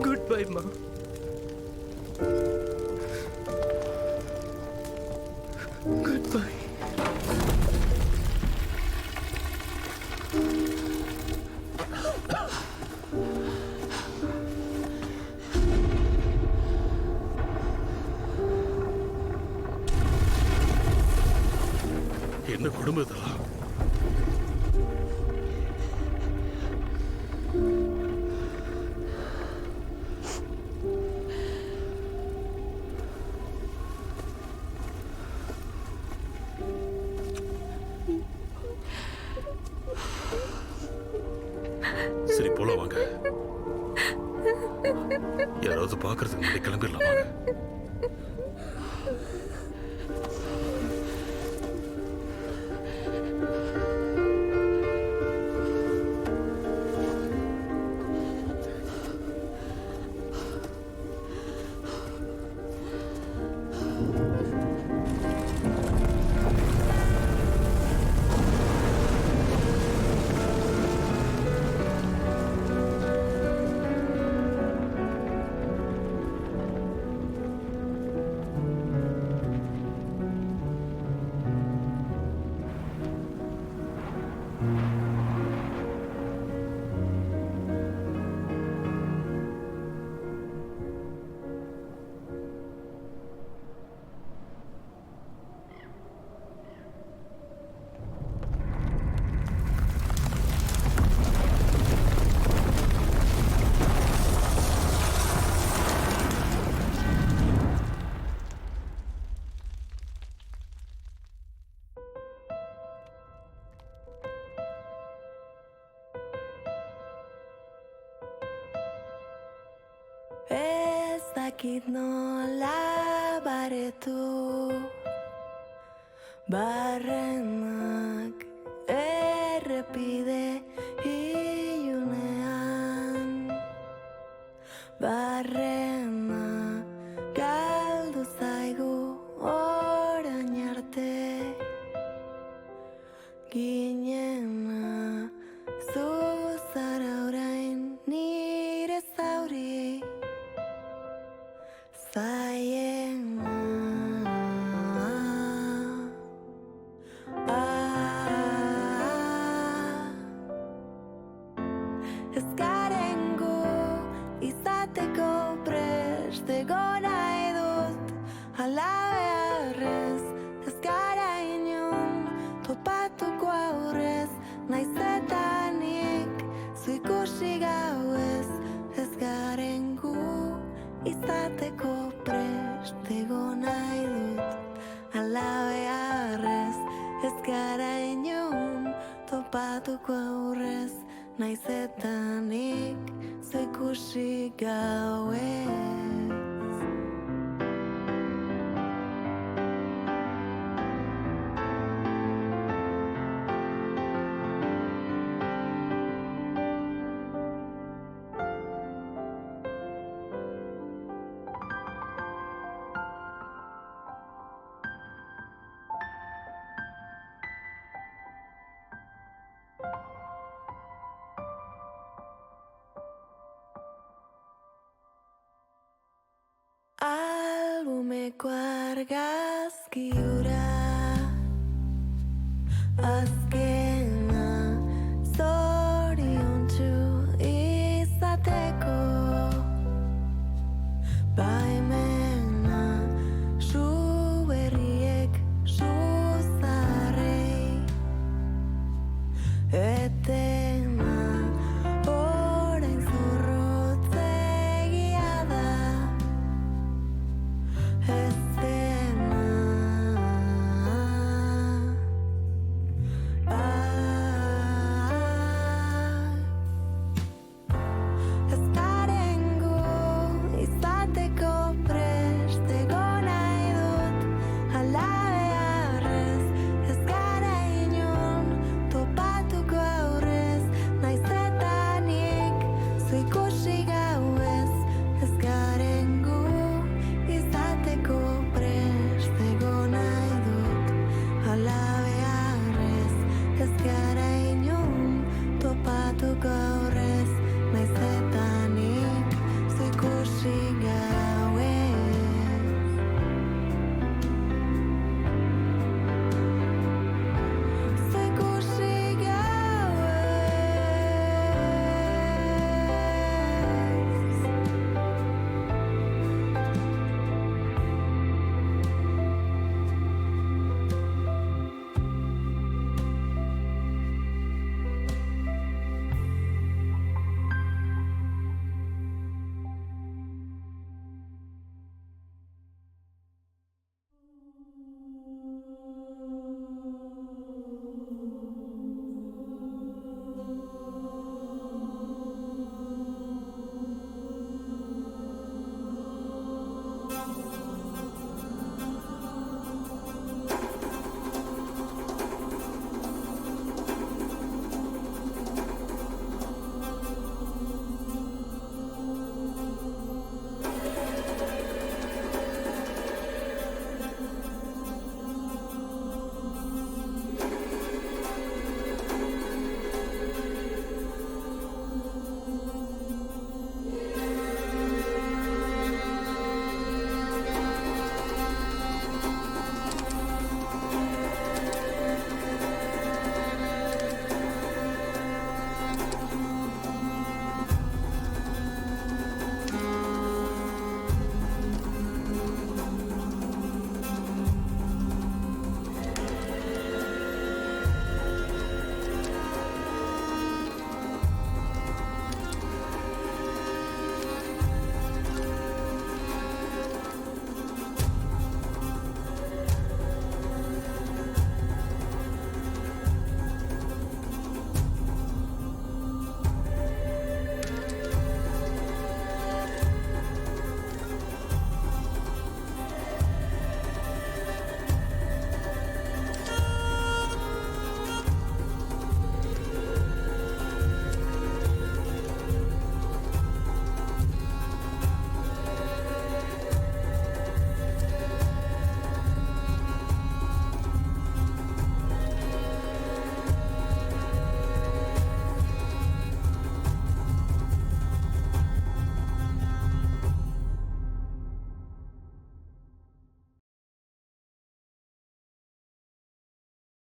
குட் பை மா. Good bye. என்ன குடும்பம் இதெல்லாம்? சரி போலாம் வாங்க. யாராவது பாக்குறதுக்கு முன்னாடி கிளம்பிடலாம் வாங்க. dakit nola baretu barrenak errepide ilunean barrena galdu zaigu orain arte ginena zuzara orain nire zauri zaiena ez garen gu izateko prest egon nahi dut ala beharrez ez gara inon topatuko aurrez naiz eta nik zu ikusi gauez ez garen gu izateko prest egon nahi dut ala beharrez ez gara inon topatuko aurrez naiz eta nik zu ikusi gauez albumeko argazki hura azken